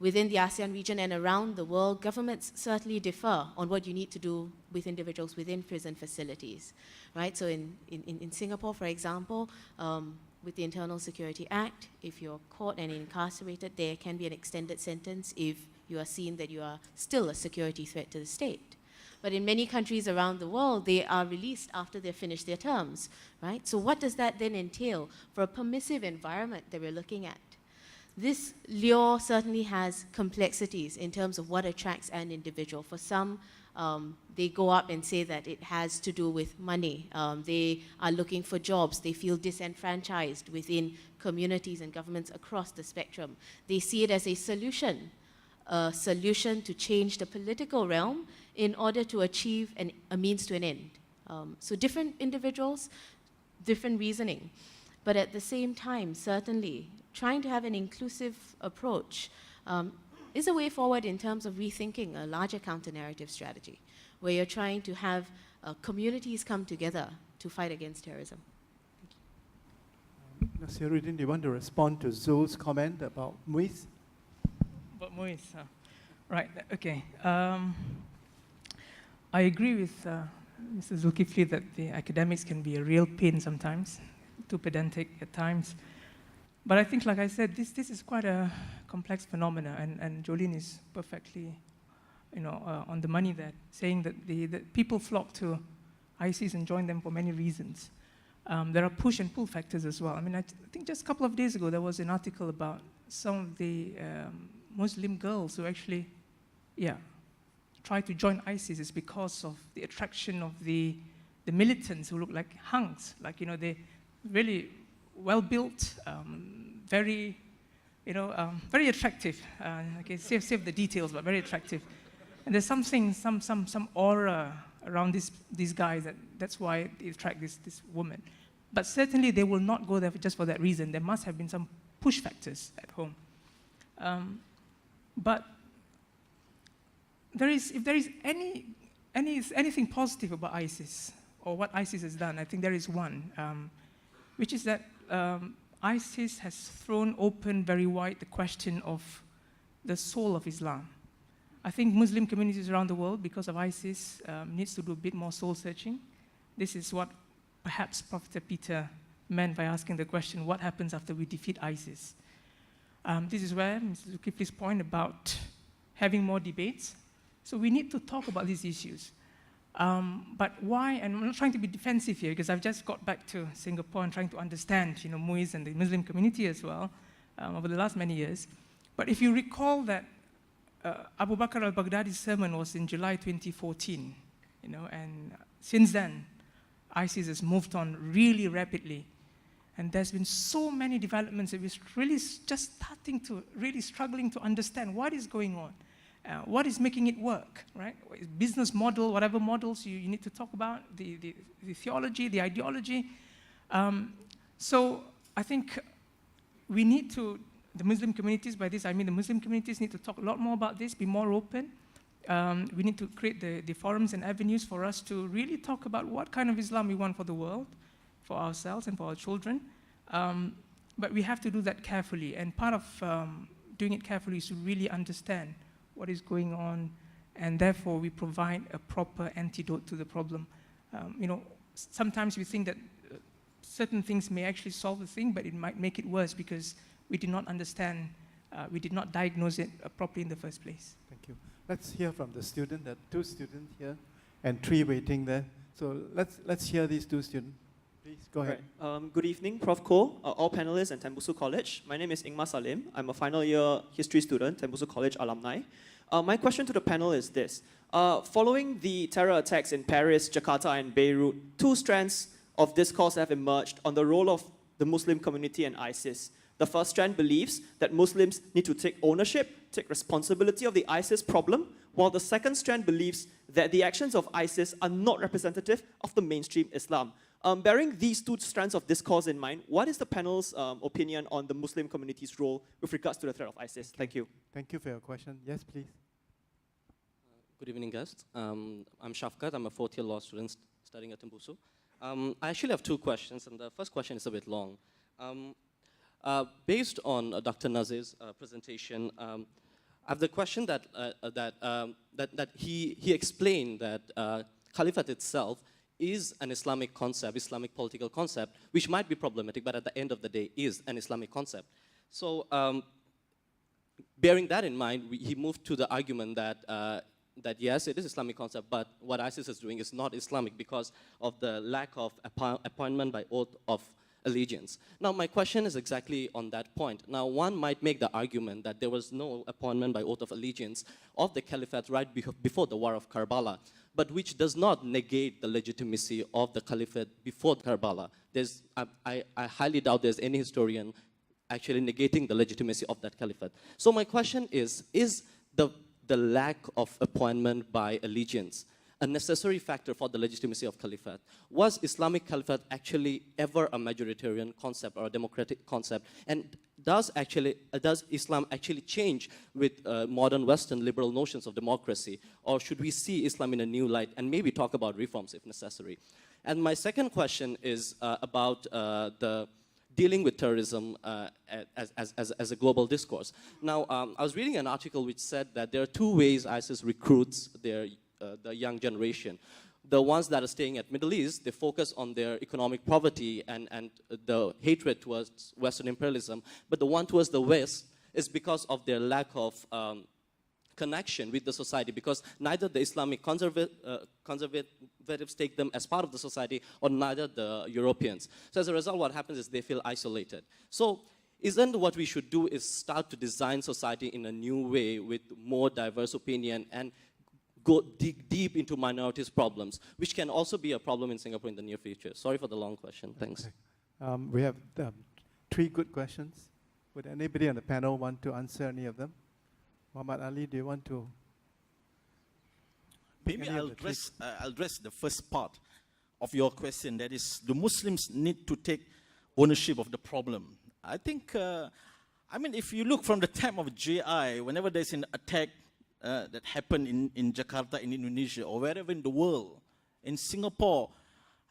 Within the ASEAN region and around the world, governments certainly differ on what you need to do with individuals within prison facilities, right? So in Singapore, for example, with the Internal Security Act, if you're caught and incarcerated, there can be an extended sentence if you are seen that you are still a security threat to the state. But in many countries around the world, they are released after they've finished their terms, right? So what does that then entail for a permissive environment that we're looking at? This lure certainly has complexities in terms of what attracts an individual. For some, they go up and say that it has to do with money. They are looking for jobs. They feel disenfranchised within communities and governments across the spectrum. They see it as a solution to change the political realm in order to achieve a means to an end. So different individuals, different reasoning. But at the same time, certainly, trying to have an inclusive approach is a way forward in terms of rethinking a larger counter-narrative strategy, where you're trying to have communities come together to fight against terrorism. Nazirudin, do you want to respond to Zul's comment about Muiz? About Muiz, right, okay. I agree with Mr. Zulkifli that the academics can be a real pain sometimes, too pedantic at times. But I think, like I said, this is quite a complex phenomena, and Jolene is perfectly, on the money there, saying that the people flock to ISIS and join them for many reasons. There are push and pull factors as well. I mean, I think just a couple of days ago, there was an article about some of the Muslim girls who actually, tried to join ISIS is because of the attraction of the militants who look like hunks, like, they really well-built, very attractive. Okay, save the details, but very attractive. And there's something, some aura around these guys that's why they attract this woman. But certainly they will not go there just for that reason. There must have been some push factors at home. But if there is anything positive about ISIS or what ISIS has done, I think there is one, which is that ISIS has thrown open very wide the question of the soul of Islam. I think Muslim communities around the world, because of ISIS, needs to do a bit more soul searching. This is what perhaps Prophet Peter meant by asking the question, what happens after we defeat ISIS? This is where Mr. Zulkifli's point about having more debates. So we need to talk about these issues. But why, and I'm not trying to be defensive here, because I've just got back to Singapore and trying to understand, Muiz and the Muslim community as well, over the last many years. But if you recall that Abu Bakr al-Baghdadi's sermon was in July 2014, and since then, ISIS has moved on really rapidly. And there's been so many developments that we're really just struggling to understand what is going on. What is making it work, right? Business model, whatever models you need to talk about, the theology, the ideology. So I think we need to, the Muslim communities, by this I mean the Muslim communities need to talk a lot more about this, be more open. We need to create the forums and avenues for us to really talk about what kind of Islam we want for the world, for ourselves and for our children. But we have to do that carefully. And part of doing it carefully is to really understand what is going on, and therefore we provide a proper antidote to the problem. Sometimes we think that certain things may actually solve the thing, but it might make it worse because we did not understand, we did not diagnose it properly in the first place. Thank you. Let's hear from the student. There are 2 students here and 3 waiting there. So let's hear these 2 students. Please, go ahead. Right. Good evening, Prof. Koh, all panelists and Tembusu College. My name is Ingmar Salim. I'm a final year history student, Tembusu College alumni. My question to the panel is this. Following the terror attacks in Paris, Jakarta, and Beirut, 2 strands of discourse have emerged on the role of the Muslim community and ISIS. The first strand believes that Muslims need to take ownership, take responsibility of the ISIS problem, while the second strand believes that the actions of ISIS are not representative of the mainstream Islam. Bearing these 2 strands of discourse in mind, what is the panel's opinion on the Muslim community's role with regards to the threat of ISIS? Thank you. Thank you for your question. Yes, please. Good evening, guests. I'm Shafkat. I'm a 4th-year law student studying at Tembusu. I actually have two questions, and the first question is a bit long. Based on Dr. Nazir's presentation, I have the question that he explained that Caliphate itself is an Islamic concept, Islamic political concept, which might be problematic, but at the end of the day is an Islamic concept. So bearing that in mind, he moved to the argument that that yes, it is Islamic concept, but what ISIS is doing is not Islamic because of the lack of appointment by oath of allegiance. Now, my question is exactly on that point. Now, one might make the argument that there was no appointment by oath of allegiance of the caliphate right before the War of Karbala, but which does not negate the legitimacy of the caliphate before Karbala. I highly doubt there's any historian actually negating the legitimacy of that caliphate. So my question is the lack of appointment by allegiance a necessary factor for the legitimacy of caliphate? Was Islamic caliphate actually ever a majoritarian concept or a democratic concept? And does Islam actually change with modern Western liberal notions of democracy? Or should we see Islam in a new light and maybe talk about reforms if necessary? And my second question is about the dealing with terrorism as a global discourse. Now, I was reading an article which said that there are two ways ISIS recruits the young generation. The ones that are staying at Middle East, they focus on their economic poverty and the hatred towards Western imperialism. But the one towards the West is because of their lack of connection with the society, because neither the Islamic conservatives take them as part of the society, or neither the Europeans. So as a result, what happens is they feel isolated. So isn't what we should do is start to design society in a new way with more diverse opinion and dig deep into minorities' problems, which can also be a problem in Singapore in the near future? Sorry for the long question. Thanks. Okay. We have three good questions. Would anybody on the panel want to answer any of them? Muhammad Ali, do you want to? Maybe I'll address the first part of your question. That is, do Muslims need to take ownership of the problem? I think, if you look from the time of JI, whenever there's an attack that happened in Jakarta, in Indonesia, or wherever in the world, in Singapore,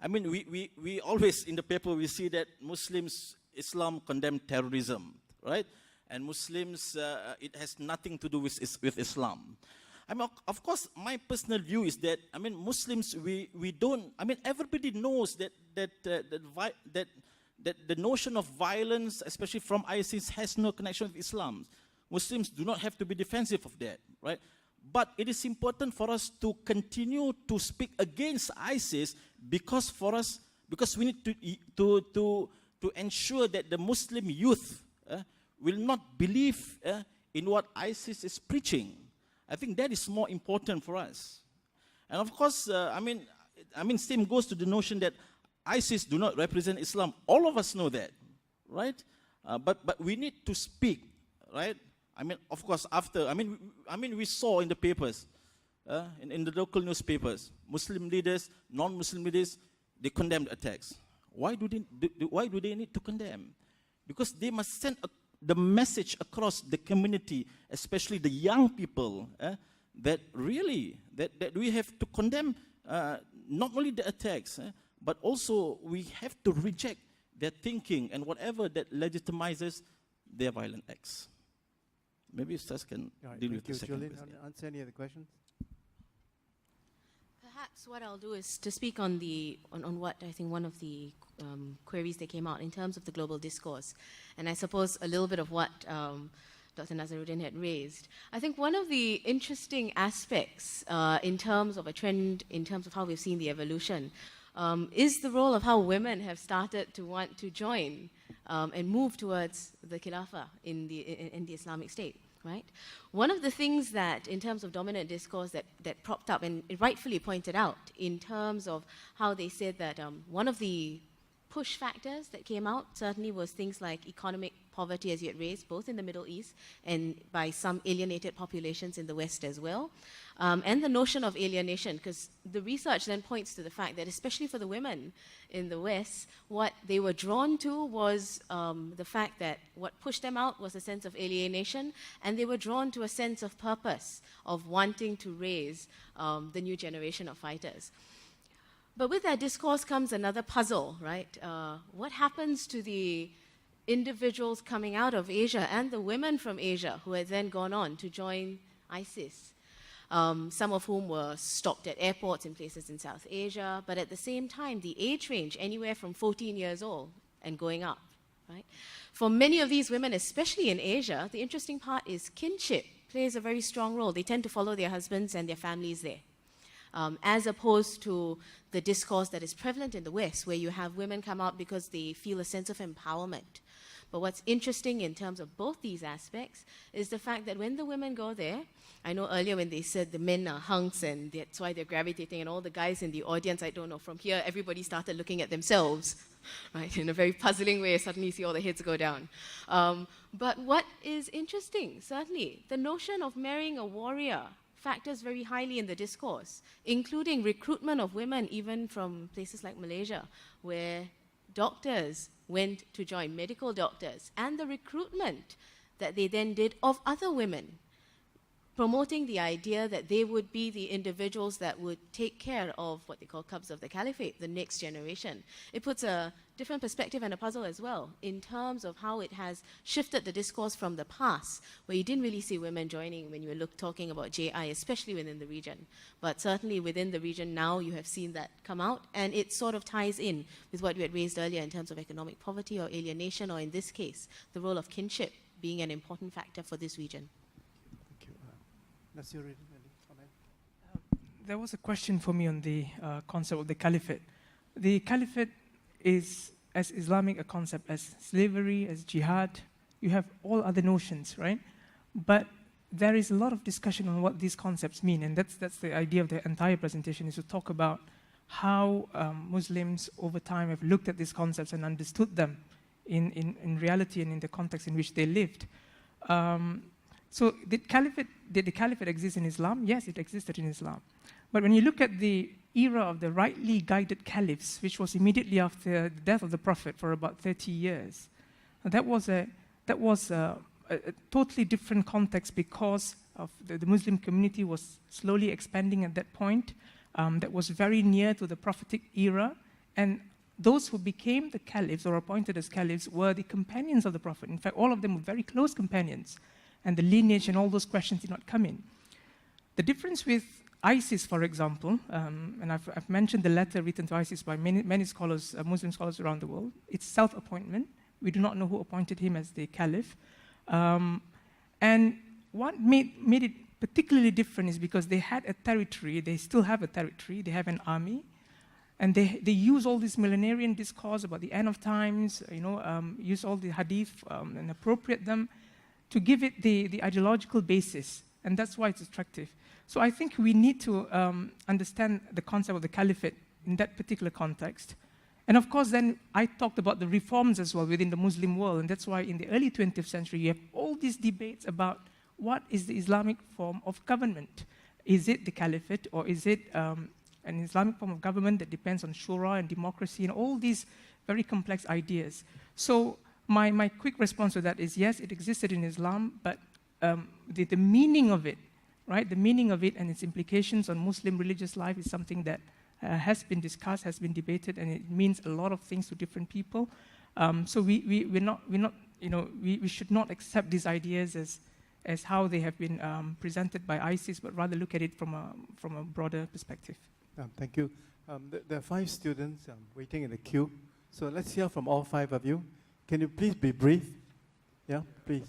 we always, in the paper, we see that Islam condemn terrorism, right? And Muslims, it has nothing to do with Islam. Of course, my personal view is that, Muslims, we don't, everybody knows that the notion of violence, especially from ISIS, has no connection with Islam. Muslims do not have to be defensive of that, right? But it is important for us to continue to speak against ISIS because we need to ensure that the Muslim youth will not believe in what ISIS is preaching. I think that is more important for us. And of course, same goes to the notion that ISIS do not represent Islam. All of us know that, right? But we need to speak, right? Of course, after, we saw in the papers, in the local newspapers, Muslim leaders, non-Muslim leaders, they condemned attacks. Why do they need to condemn? Because they must send the message across the community, especially the young people, that really, that we have to condemn not only the attacks, but also we have to reject their thinking and whatever that legitimizes their violent acts. Maybe Ustaz can deal with the second Jolene, question. answer any of the questions? Perhaps what I'll do is to speak on what I think one of the queries that came out in terms of the global discourse, and I suppose a little bit of what Dr. Nazirudin had raised. I think one of the interesting aspects in terms of a trend, in terms of how we've seen the evolution, is the role of how women have started to want to join and move towards the Khilafah in the Islamic State. Right? One of the things that, in terms of dominant discourse, that propped up, and it rightfully pointed out, in terms of how they said that one of the push factors that came out certainly was things like economic poverty, as you had raised, both in the Middle East and by some alienated populations in the West as well. And the notion of alienation, because the research then points to the fact that, especially for the women in the West, what they were drawn to was the fact that what pushed them out was a sense of alienation, and they were drawn to a sense of purpose, of wanting to raise the new generation of fighters. But with that discourse comes another puzzle, right? What happens to the individuals coming out of Asia and the women from Asia who had then gone on to join ISIS? Some of whom were stopped at airports in places in South Asia, but at the same time, the age range anywhere from 14 years old and going up, right? For many of these women, especially in Asia, the interesting part is kinship plays a very strong role. They tend to follow their husbands and their families there, as opposed to the discourse that is prevalent in the West, where you have women come out because they feel a sense of empowerment. But what's interesting in terms of both these aspects is the fact that when the women go there, I know earlier when they said the men are hunks and that's why they're gravitating, and all the guys in the audience, I don't know, from here, everybody started looking at themselves, right? In a very puzzling way, suddenly you see all the heads go down. But what is interesting, certainly, the notion of marrying a warrior factors very highly in the discourse, including recruitment of women, even from places like Malaysia, where doctors went to join, medical doctors, and the recruitment that they then did of other women, promoting the idea that they would be the individuals that would take care of what they call cubs of the caliphate, the next generation. It puts a different perspective and a puzzle as well in terms of how it has shifted the discourse from the past, where you didn't really see women joining when you were talking about JI, especially within the region. But certainly within the region now, you have seen that come out, and it sort of ties in with what we had raised earlier in terms of economic poverty or alienation, or in this case, the role of kinship being an important factor for this region. Nasir, any comment? There was a question for me on the concept of the caliphate. The caliphate is as Islamic a concept as slavery, as jihad. You have all other notions, right? But there is a lot of discussion on what these concepts mean, and that's the idea of the entire presentation, is to talk about how Muslims over time have looked at these concepts and understood them in reality and in the context in which they lived. So did the caliphate exist in Islam? Yes, it existed in Islam. But when you look at the era of the rightly guided caliphs, which was immediately after the death of the Prophet for about 30 years, that was a totally different context, because of the Muslim community was slowly expanding at that point. That was very near to the prophetic era, and those who became the caliphs or appointed as caliphs were the companions of the Prophet. In fact, all of them were very close companions, and the lineage and all those questions did not come in. The difference with ISIS, for example, and I've mentioned the letter written to ISIS by many scholars, Muslim scholars around the world. It's self-appointment. We do not know who appointed him as the caliph. And what made it particularly different is because they had a territory, they still have a territory, they have an army, and they use all this millenarian discourse about the end of times, use all the hadith and appropriate them to give it the ideological basis, and that's why it's attractive. So I think we need to understand the concept of the caliphate in that particular context. And of course, then I talked about the reforms as well within the Muslim world, and that's why in the early 20th century, you have all these debates about what is the Islamic form of government. Is it the caliphate, or is it an Islamic form of government that depends on shura and democracy and all these very complex ideas? So my quick response to that is yes, it existed in Islam, but the meaning of it, right? The meaning of it and its implications on Muslim religious life is something that has been discussed, has been debated, and it means a lot of things to different people. So we should not accept these ideas as how they have been presented by ISIS, but rather look at it from a broader perspective. Thank you. There are 5 students waiting in the queue. So let's hear from all 5 of you. Can you please be brief? Yeah, please.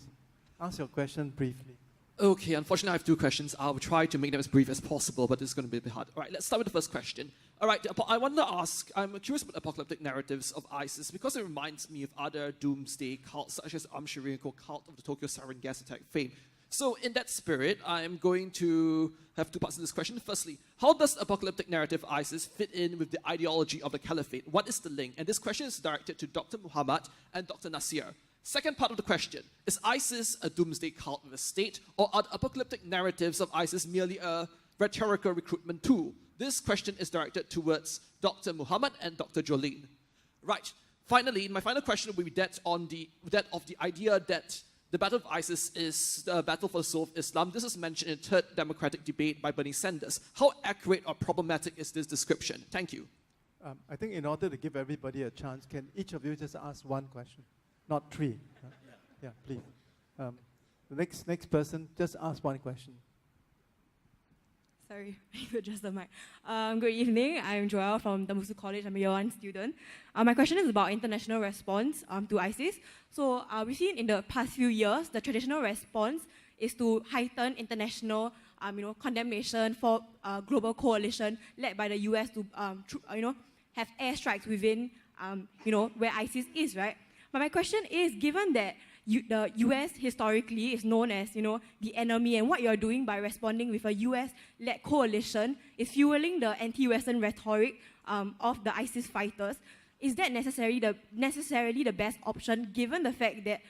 Ask your question briefly. Okay, unfortunately I have 2 questions. I'll try to make them as brief as possible, but it's going to be a bit hard. All right, let's start with the first question. All right, I want to ask, I'm curious about apocalyptic narratives of ISIS because it reminds me of other doomsday cults, such as Shiriko cult of the Tokyo sarin gas attack fame. So in that spirit, I'm going to have 2 parts to this question. Firstly, how does the apocalyptic narrative of ISIS fit in with the ideology of the caliphate? What is the link? And this question is directed to Dr. Muhammad and Dr. Nasir. Second part of the question, is ISIS a doomsday cult with a state, or are the apocalyptic narratives of ISIS merely a rhetorical recruitment tool? This question is directed towards Dr. Muhammad and Dr. Jolene. Right. Finally, my final question will be that of the idea that the battle of ISIS is the battle for the soul of Islam. This is mentioned in the 3rd Democratic Debate by Bernie Sanders. How accurate or problematic is this description? Thank you. I think in order to give everybody a chance, can each of you just ask one question, not three? Yeah, please. The next person, just ask one question. Sorry, I adjust the mic. Good evening. I'm Joelle from Tembusu College. I'm a year 1 student. My question is about international response to ISIS. So we've seen in the past few years, the traditional response is to heighten international condemnation for a global coalition led by the US to have airstrikes within where ISIS is, right? But my question is, given that the US historically is known as the enemy, and what you're doing by responding with a US-led coalition is fueling the anti-Western rhetoric of the ISIS fighters. Is that necessarily the best option, given the fact that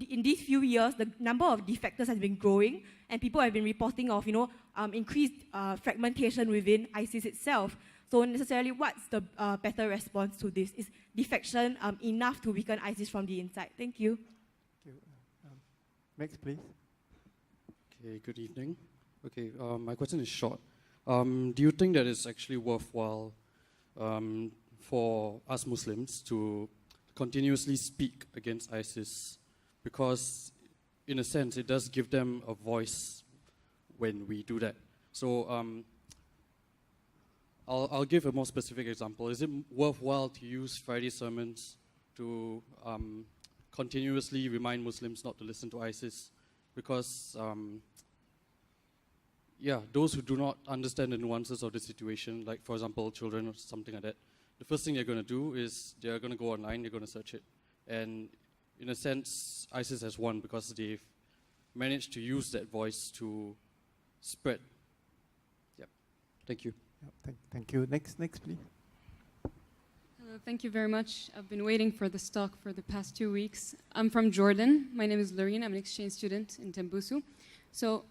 in these few years the number of defectors has been growing, and people have been reporting of increased fragmentation within ISIS itself? So necessarily, what's the better response to this? Is defection enough to weaken ISIS from the inside? Thank you. Next, please. Okay, good evening. Okay, my question is short. Do you think that it's actually worthwhile for us Muslims to continuously speak against ISIS? Because, in a sense, it does give them a voice when we do that. So, I'll give a more specific example. Is it worthwhile to use Friday sermons to continuously remind Muslims not to listen to ISIS? Because, those who do not understand the nuances of the situation, like, for example, children or something like that, the first thing they're going to do is they're going to go online, they're going to search it. And in a sense, ISIS has won because they've managed to use that voice to spread. Yep. Thank you. Yep, thank you. Next, please. Hello, thank you very much. I've been waiting for this talk for the past 2 weeks. I'm from Jordan. My name is Lorene. I'm an exchange student in Tembusu. So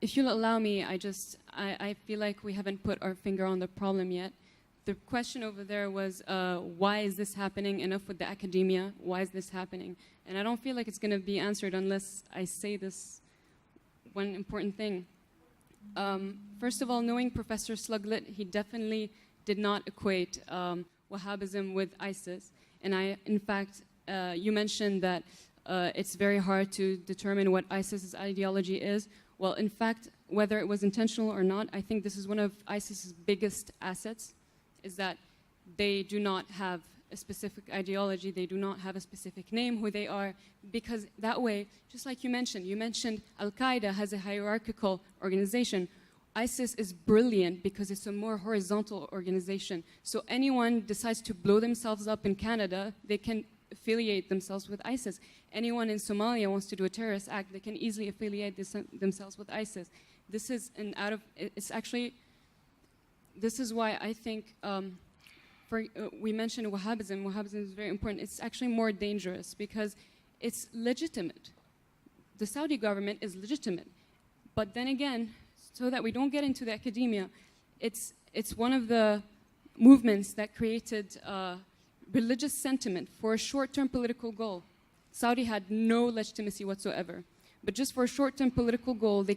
if you'll allow me, I feel like we haven't put our finger on the problem yet. The question over there was, why is this happening? Enough with the academia. Why is this happening? And I don't feel like it's going to be answered unless I say this one important thing. First of all, knowing Professor Sluglet, he definitely did not equate Wahhabism with ISIS. And in fact, you mentioned that it's very hard to determine what ISIS's ideology is. Well, in fact, whether it was intentional or not, I think this is one of ISIS's biggest assets, is that they do not have a specific ideology, they do not have a specific name, who they are, because that way, just like you mentioned Al-Qaeda has a hierarchical organization. ISIS is brilliant because it's a more horizontal organization. So anyone decides to blow themselves up in Canada, they can affiliate themselves with ISIS. Anyone in Somalia wants to do a terrorist act, they can easily affiliate themselves with ISIS. This is this is why I think, we mentioned Wahhabism. Wahhabism is very important. It's actually more dangerous because it's legitimate. The Saudi government is legitimate. But then again, so that we don't get into the academia, it's one of the movements that created religious sentiment for a short-term political goal. Saudi had no legitimacy whatsoever. But just for a short-term political goal, they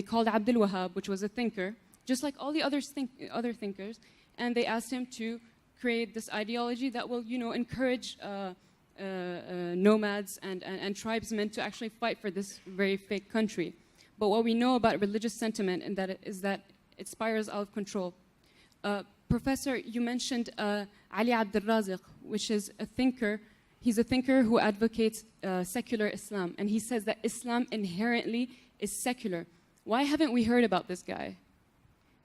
called Abdul Wahhab, which was a thinker, just like all the other thinkers, and they asked him to create this ideology that will, encourage nomads and tribesmen to actually fight for this very fake country. But what we know about religious sentiment is that it spirals out of control. Professor, you mentioned Ali Abdel Razik, which is a thinker. He's a thinker who advocates secular Islam, and he says that Islam inherently is secular. Why haven't we heard about this guy?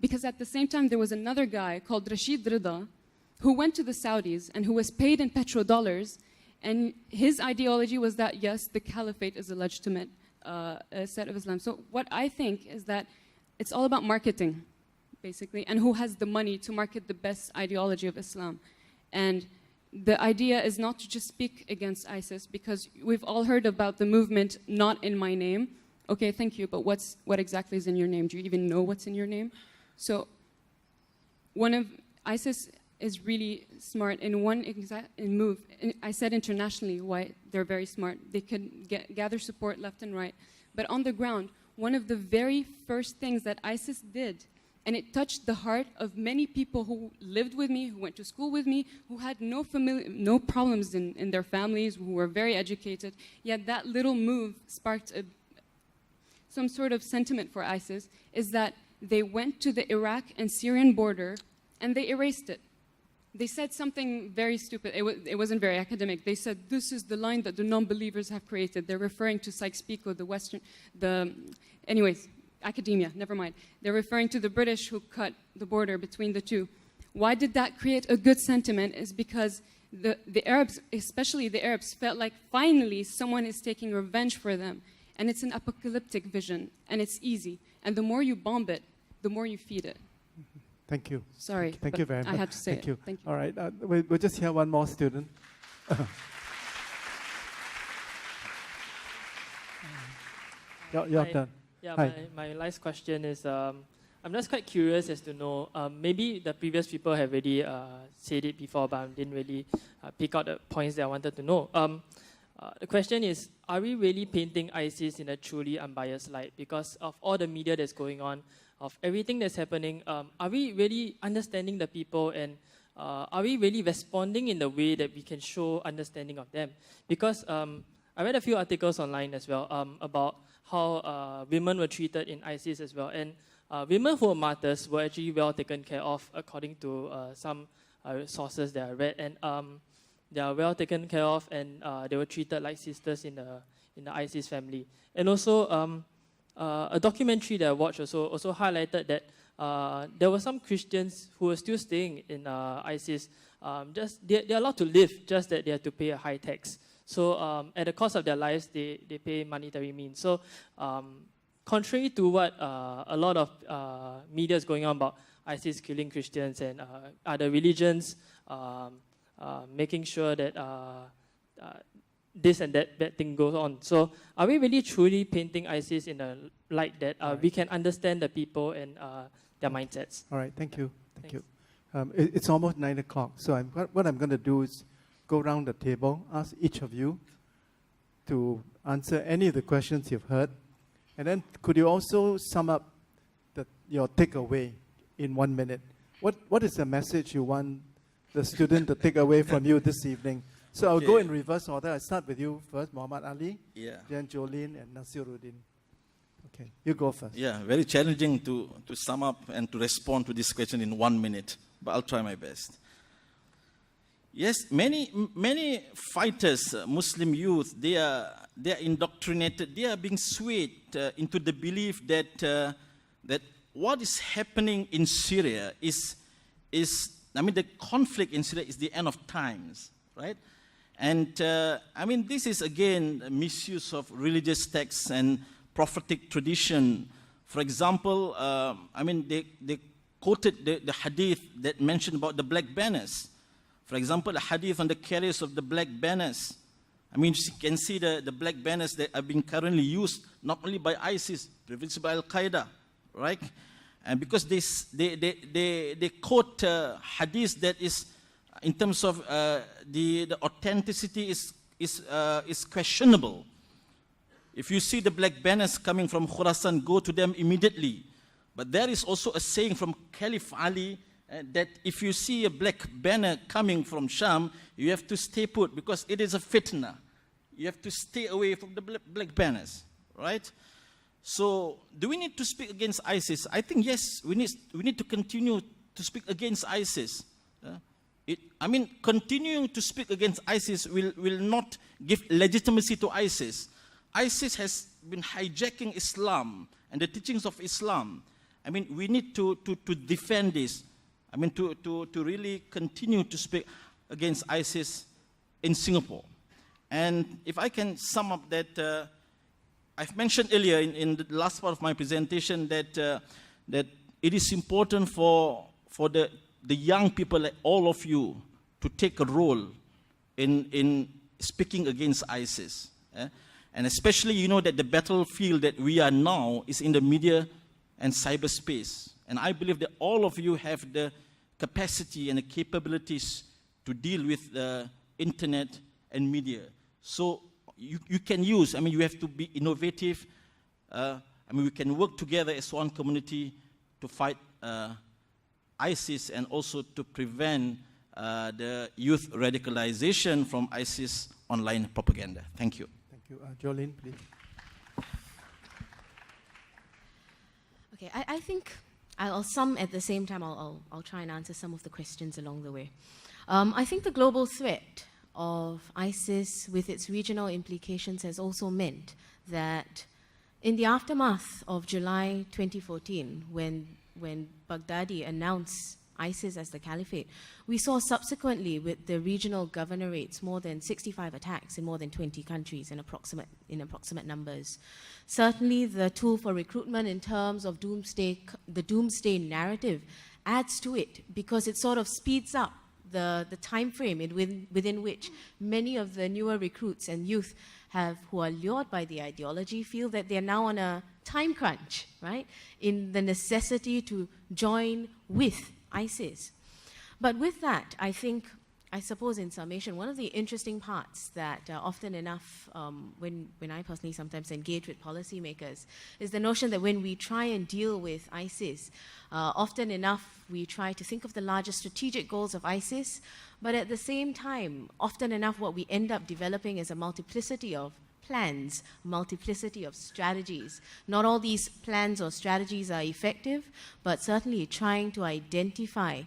Because at the same time, there was another guy called Rashid Rida who went to the Saudis and who was paid in petrodollars, and his ideology was that, yes, the caliphate is a legitimate set of Islam. So what I think is that it's all about marketing, basically, and who has the money to market the best ideology of Islam. And the idea is not to just speak against ISIS, because we've all heard about the movement, not in my name. Okay, thank you, but what exactly is in your name? Do you even know what's in your name? So ISIS is really smart in one move. I said internationally why they're very smart. They can gather support left and right. But on the ground, one of the very first things that ISIS did And it touched the heart of many people who lived with me, who went to school with me, who had no problems in their families, who were very educated. Yet that little move sparked some sort of sentiment for ISIS, is that they went to the Iraq and Syrian border and they erased it. They said something very stupid. It wasn't very academic. They said, this is the line that the non-believers have created. They're referring to Sykes-Picot, anyways, academia, never mind. They're referring to the British who cut the border between the two. Why did that create a good sentiment? Is because the Arabs, especially the Arabs, felt like finally someone is taking revenge for them. And it's an apocalyptic vision, and it's easy. And the more you bomb it, the more you feed it. Thank you. Sorry, Thank you very much. I had to say Thank it. you. Thank you. All right, we'll just hear one more student. Your turn. Yeah, Hi. my last question is, I'm just quite curious as to know, maybe the previous people have already said it before, but I didn't really pick out the points that I wanted to know. The question is, are we really painting ISIS in a truly unbiased light? Because of all the media that's going on, of everything that's happening, are we really understanding the people, and are we really responding in the way that we can show understanding of them? Because I read a few articles online as well about how women were treated in ISIS as well. And women who were martyrs were actually well taken care of according to some sources that I read. And they are well taken care of, and they were treated like sisters in the ISIS family. And also, a documentary that I watched also highlighted that there were some Christians who were still staying in ISIS. They're allowed to live, just that they have to pay a high tax. So at the cost of their lives, they pay monetary means. So contrary to what a lot of media is going on about ISIS killing Christians and other religions, making sure that this and that bad thing goes on. So are we really truly painting ISIS in a light that we can understand the people and their mindsets? All right, thank you. Thank Thanks. you. It's almost 9 o'clock, so what I'm going to do is go around the table, ask each of you to answer any of the questions you've heard, and then could you also sum up your takeaway in 1 minute? What is the message you want the student to take away from you this evening? So I'll go in reverse order. I'll start with you first, Mohamed Ali, then Jolene and Nazirudin. Okay, you go first. Yeah, very challenging to sum up and to respond to this question in 1 minute, but I'll try my best. Yes, many fighters, Muslim youth, they are indoctrinated. They are being swayed into the belief that what is happening in Syria is the conflict in Syria is the end of times, right? And this is again a misuse of religious texts and prophetic tradition. For example, they quoted the hadith that mentioned about the black banners. For example, the hadith on the carriers of the black banners. You can see the black banners that are being currently used not only by ISIS, but by Al-Qaeda, right? And because they quote hadith that is, in terms of the authenticity is questionable. If you see the black banners coming from Khurasan, go to them immediately. But there is also a saying from Caliph Ali that if you see a black banner coming from Sham, you have to stay put because it is a fitna. You have to stay away from the black banners, right? So, do we need to speak against ISIS? I think yes, we need to continue to speak against ISIS. Continuing to speak against ISIS will not give legitimacy to ISIS. ISIS has been hijacking Islam and the teachings of Islam. We need to defend this. To really continue to speak against ISIS in Singapore. And if I can sum up that, I've mentioned earlier in the last part of my presentation that it is important for the young people like all of you to take a role in speaking against ISIS. And especially, that the battlefield that we are now is in the media and cyberspace. And I believe that all of you have the capacity and the capabilities to deal with the internet and media. So you can use, you have to be innovative. We can work together as one community to fight ISIS and also to prevent the youth radicalization from ISIS online propaganda? Thank you. Thank you. Jolene, please. Okay, I think I'll sum at the same time. I'll try and answer some of the questions along the way. I think the global threat of ISIS with its regional implications has also meant that in the aftermath of July 2014, when Baghdadi announced ISIS as the caliphate, we saw subsequently with the regional governorates more than 65 attacks in more than 20 countries in approximate numbers. Certainly the tool for recruitment in terms of the doomsday narrative adds to it because it sort of speeds up the time frame within which many of the newer recruits and youth who are lured by the ideology feel that they're now on a time crunch, right, in the necessity to join with ISIS. But with that, I suppose in summation, one of the interesting parts that often enough, when I personally sometimes engage with policymakers, is the notion that when we try and deal with ISIS, often enough we try to think of the larger strategic goals of ISIS, but at the same time, often enough what we end up developing is a multiplicity of plans, multiplicity of strategies. Not all these plans or strategies are effective, but certainly trying to identify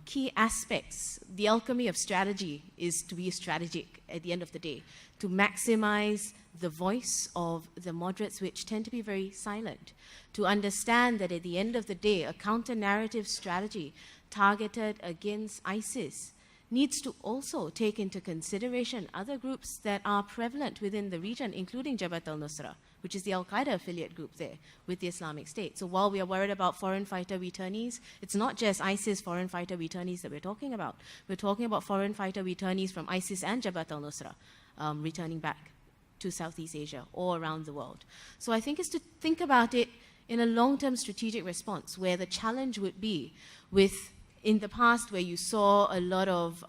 key aspects. The alchemy of strategy is to be strategic at the end of the day, to maximize the voice of the moderates, which tend to be very silent, to understand that at the end of the day, a counter-narrative strategy targeted against ISIS needs to also take into consideration other groups that are prevalent within the region, including Jabhat al-Nusra, which is the Al-Qaeda affiliate group there with the Islamic State. So while we are worried about foreign fighter returnees, it's not just ISIS foreign fighter returnees that we're talking about. We're talking about foreign fighter returnees from ISIS and Jabhat al-Nusra returning back to Southeast Asia or around the world. So I think it's to think about it in a long-term strategic response, where the challenge would be with, in the past, where you saw a lot of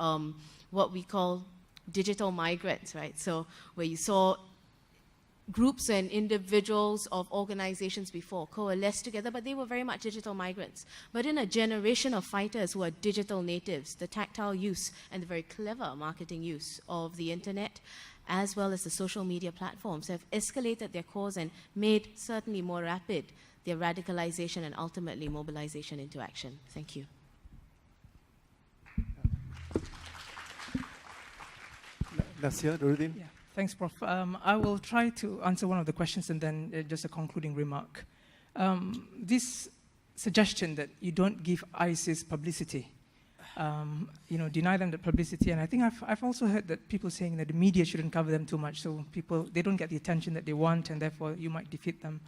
what we call digital migrants, right? So where you saw groups and individuals of organizations before coalesce together, but they were very much digital migrants. But in a generation of fighters who are digital natives, the tactile use and the very clever marketing use of the internet, as well as the social media platforms, have escalated their cause and made certainly more rapid their radicalization and ultimately mobilization into action. Thank you. Nazirudin. Yeah, thanks, Prof. I will try to answer one of the questions and then just a concluding remark. This suggestion that you don't give ISIS publicity, deny them the publicity, and I think I've also heard that people saying that the media shouldn't cover them too much, so they don't get the attention that they want, and therefore you might defeat them.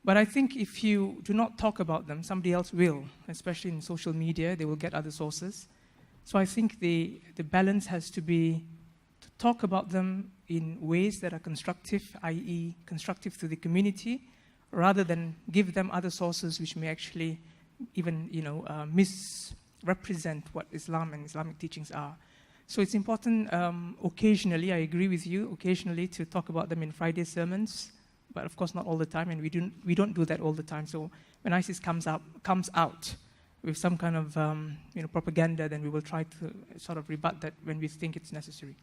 But I think if you do not talk about them, somebody else will, especially in social media. They will get other sources. So I think the balance has to be to talk about them in ways that are constructive, i.e. constructive to the community, rather than give them other sources which may actually even misrepresent what Islam and Islamic teachings are. So it's important occasionally, I agree with you, occasionally to talk about them in Friday sermons, but of course not all the time, and we don't do that all the time. So when ISIS comes out with some kind of propaganda, then we will try to sort of rebut that when we think it's necessary.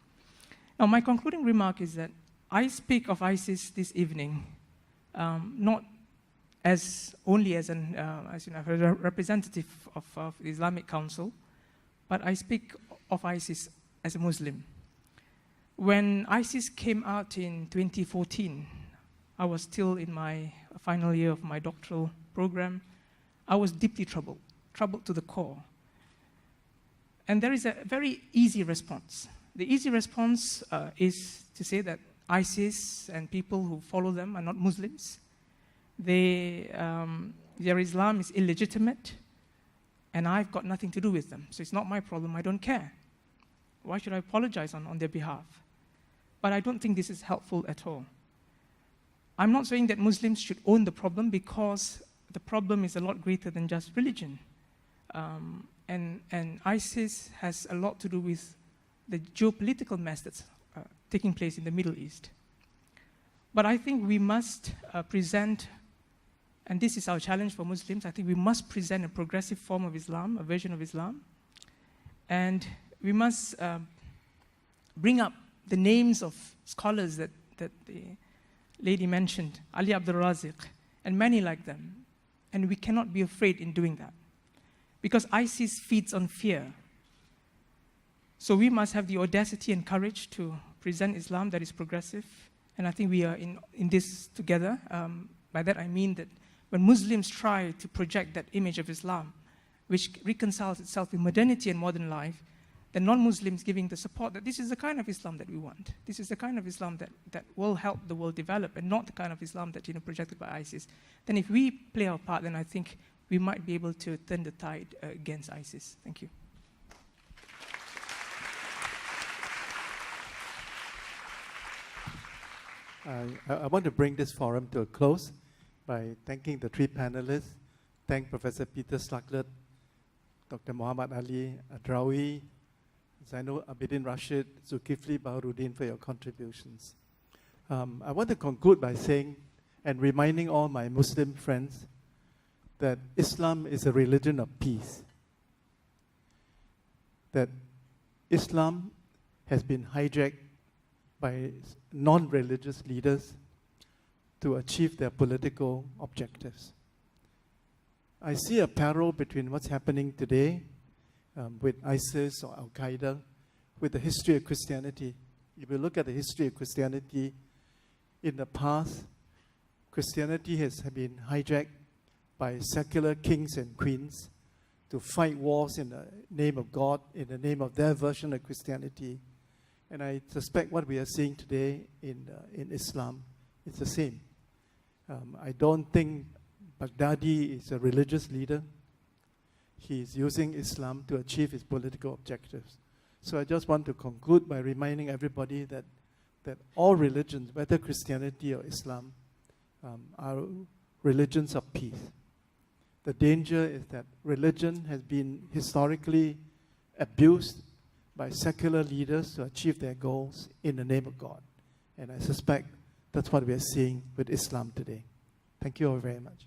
Now, my concluding remark is that I speak of ISIS this evening not only as a representative of the Islamic Council, but I speak of ISIS as a Muslim. When ISIS came out in 2014, I was still in my final year of my doctoral program. I was deeply troubled to the core. And there is a very easy response. The easy response is to say that ISIS and people who follow them are not Muslims. Their Islam is illegitimate, and I've got nothing to do with them. So it's not my problem, I don't care. Why should I apologize on their behalf? But I don't think this is helpful at all. I'm not saying that Muslims should own the problem, because the problem is a lot greater than just religion. And ISIS has a lot to do with the geopolitical mess that's taking place in the Middle East. But I think we must present And this is our challenge for Muslims. I think we must present a progressive form of Islam, a version of Islam. And we must bring up the names of scholars that the lady mentioned, Ali Abdul Raziq, and many like them. And we cannot be afraid in doing that. Because ISIS feeds on fear. So we must have the audacity and courage to present Islam that is progressive. And I think we are in this together. By that I mean that when Muslims try to project that image of Islam, which reconciles itself with modernity and modern life, the non-Muslims giving the support that this is the kind of Islam that we want. This is the kind of Islam that will help the world develop, and not the kind of Islam that projected by ISIS. Then if we play our part, then I think we might be able to turn the tide against ISIS. Thank you. I want to bring this forum to a close by thanking the three panelists. Thank Professor Peter Stucklet, Dr. Muhammad Ali Adrawi, Zainul Abidin Rashid, Zulkifli Baharuddin for your contributions. I want to conclude by saying and reminding all my Muslim friends that Islam is a religion of peace. That Islam has been hijacked by non-religious leaders to achieve their political objectives. I see a parallel between what's happening today with ISIS or Al-Qaeda with the history of Christianity. If you look at the history of Christianity, in the past, Christianity has been hijacked by secular kings and queens to fight wars in the name of God, in the name of their version of Christianity. And I suspect what we are seeing today in Islam is the same. I don't think Baghdadi is a religious leader. He is using Islam to achieve his political objectives. So I just want to conclude by reminding everybody that all religions, whether Christianity or Islam, are religions of peace. The danger is that religion has been historically abused by secular leaders to achieve their goals in the name of God. And I suspect that's what we are seeing with Islam today. Thank you all very much.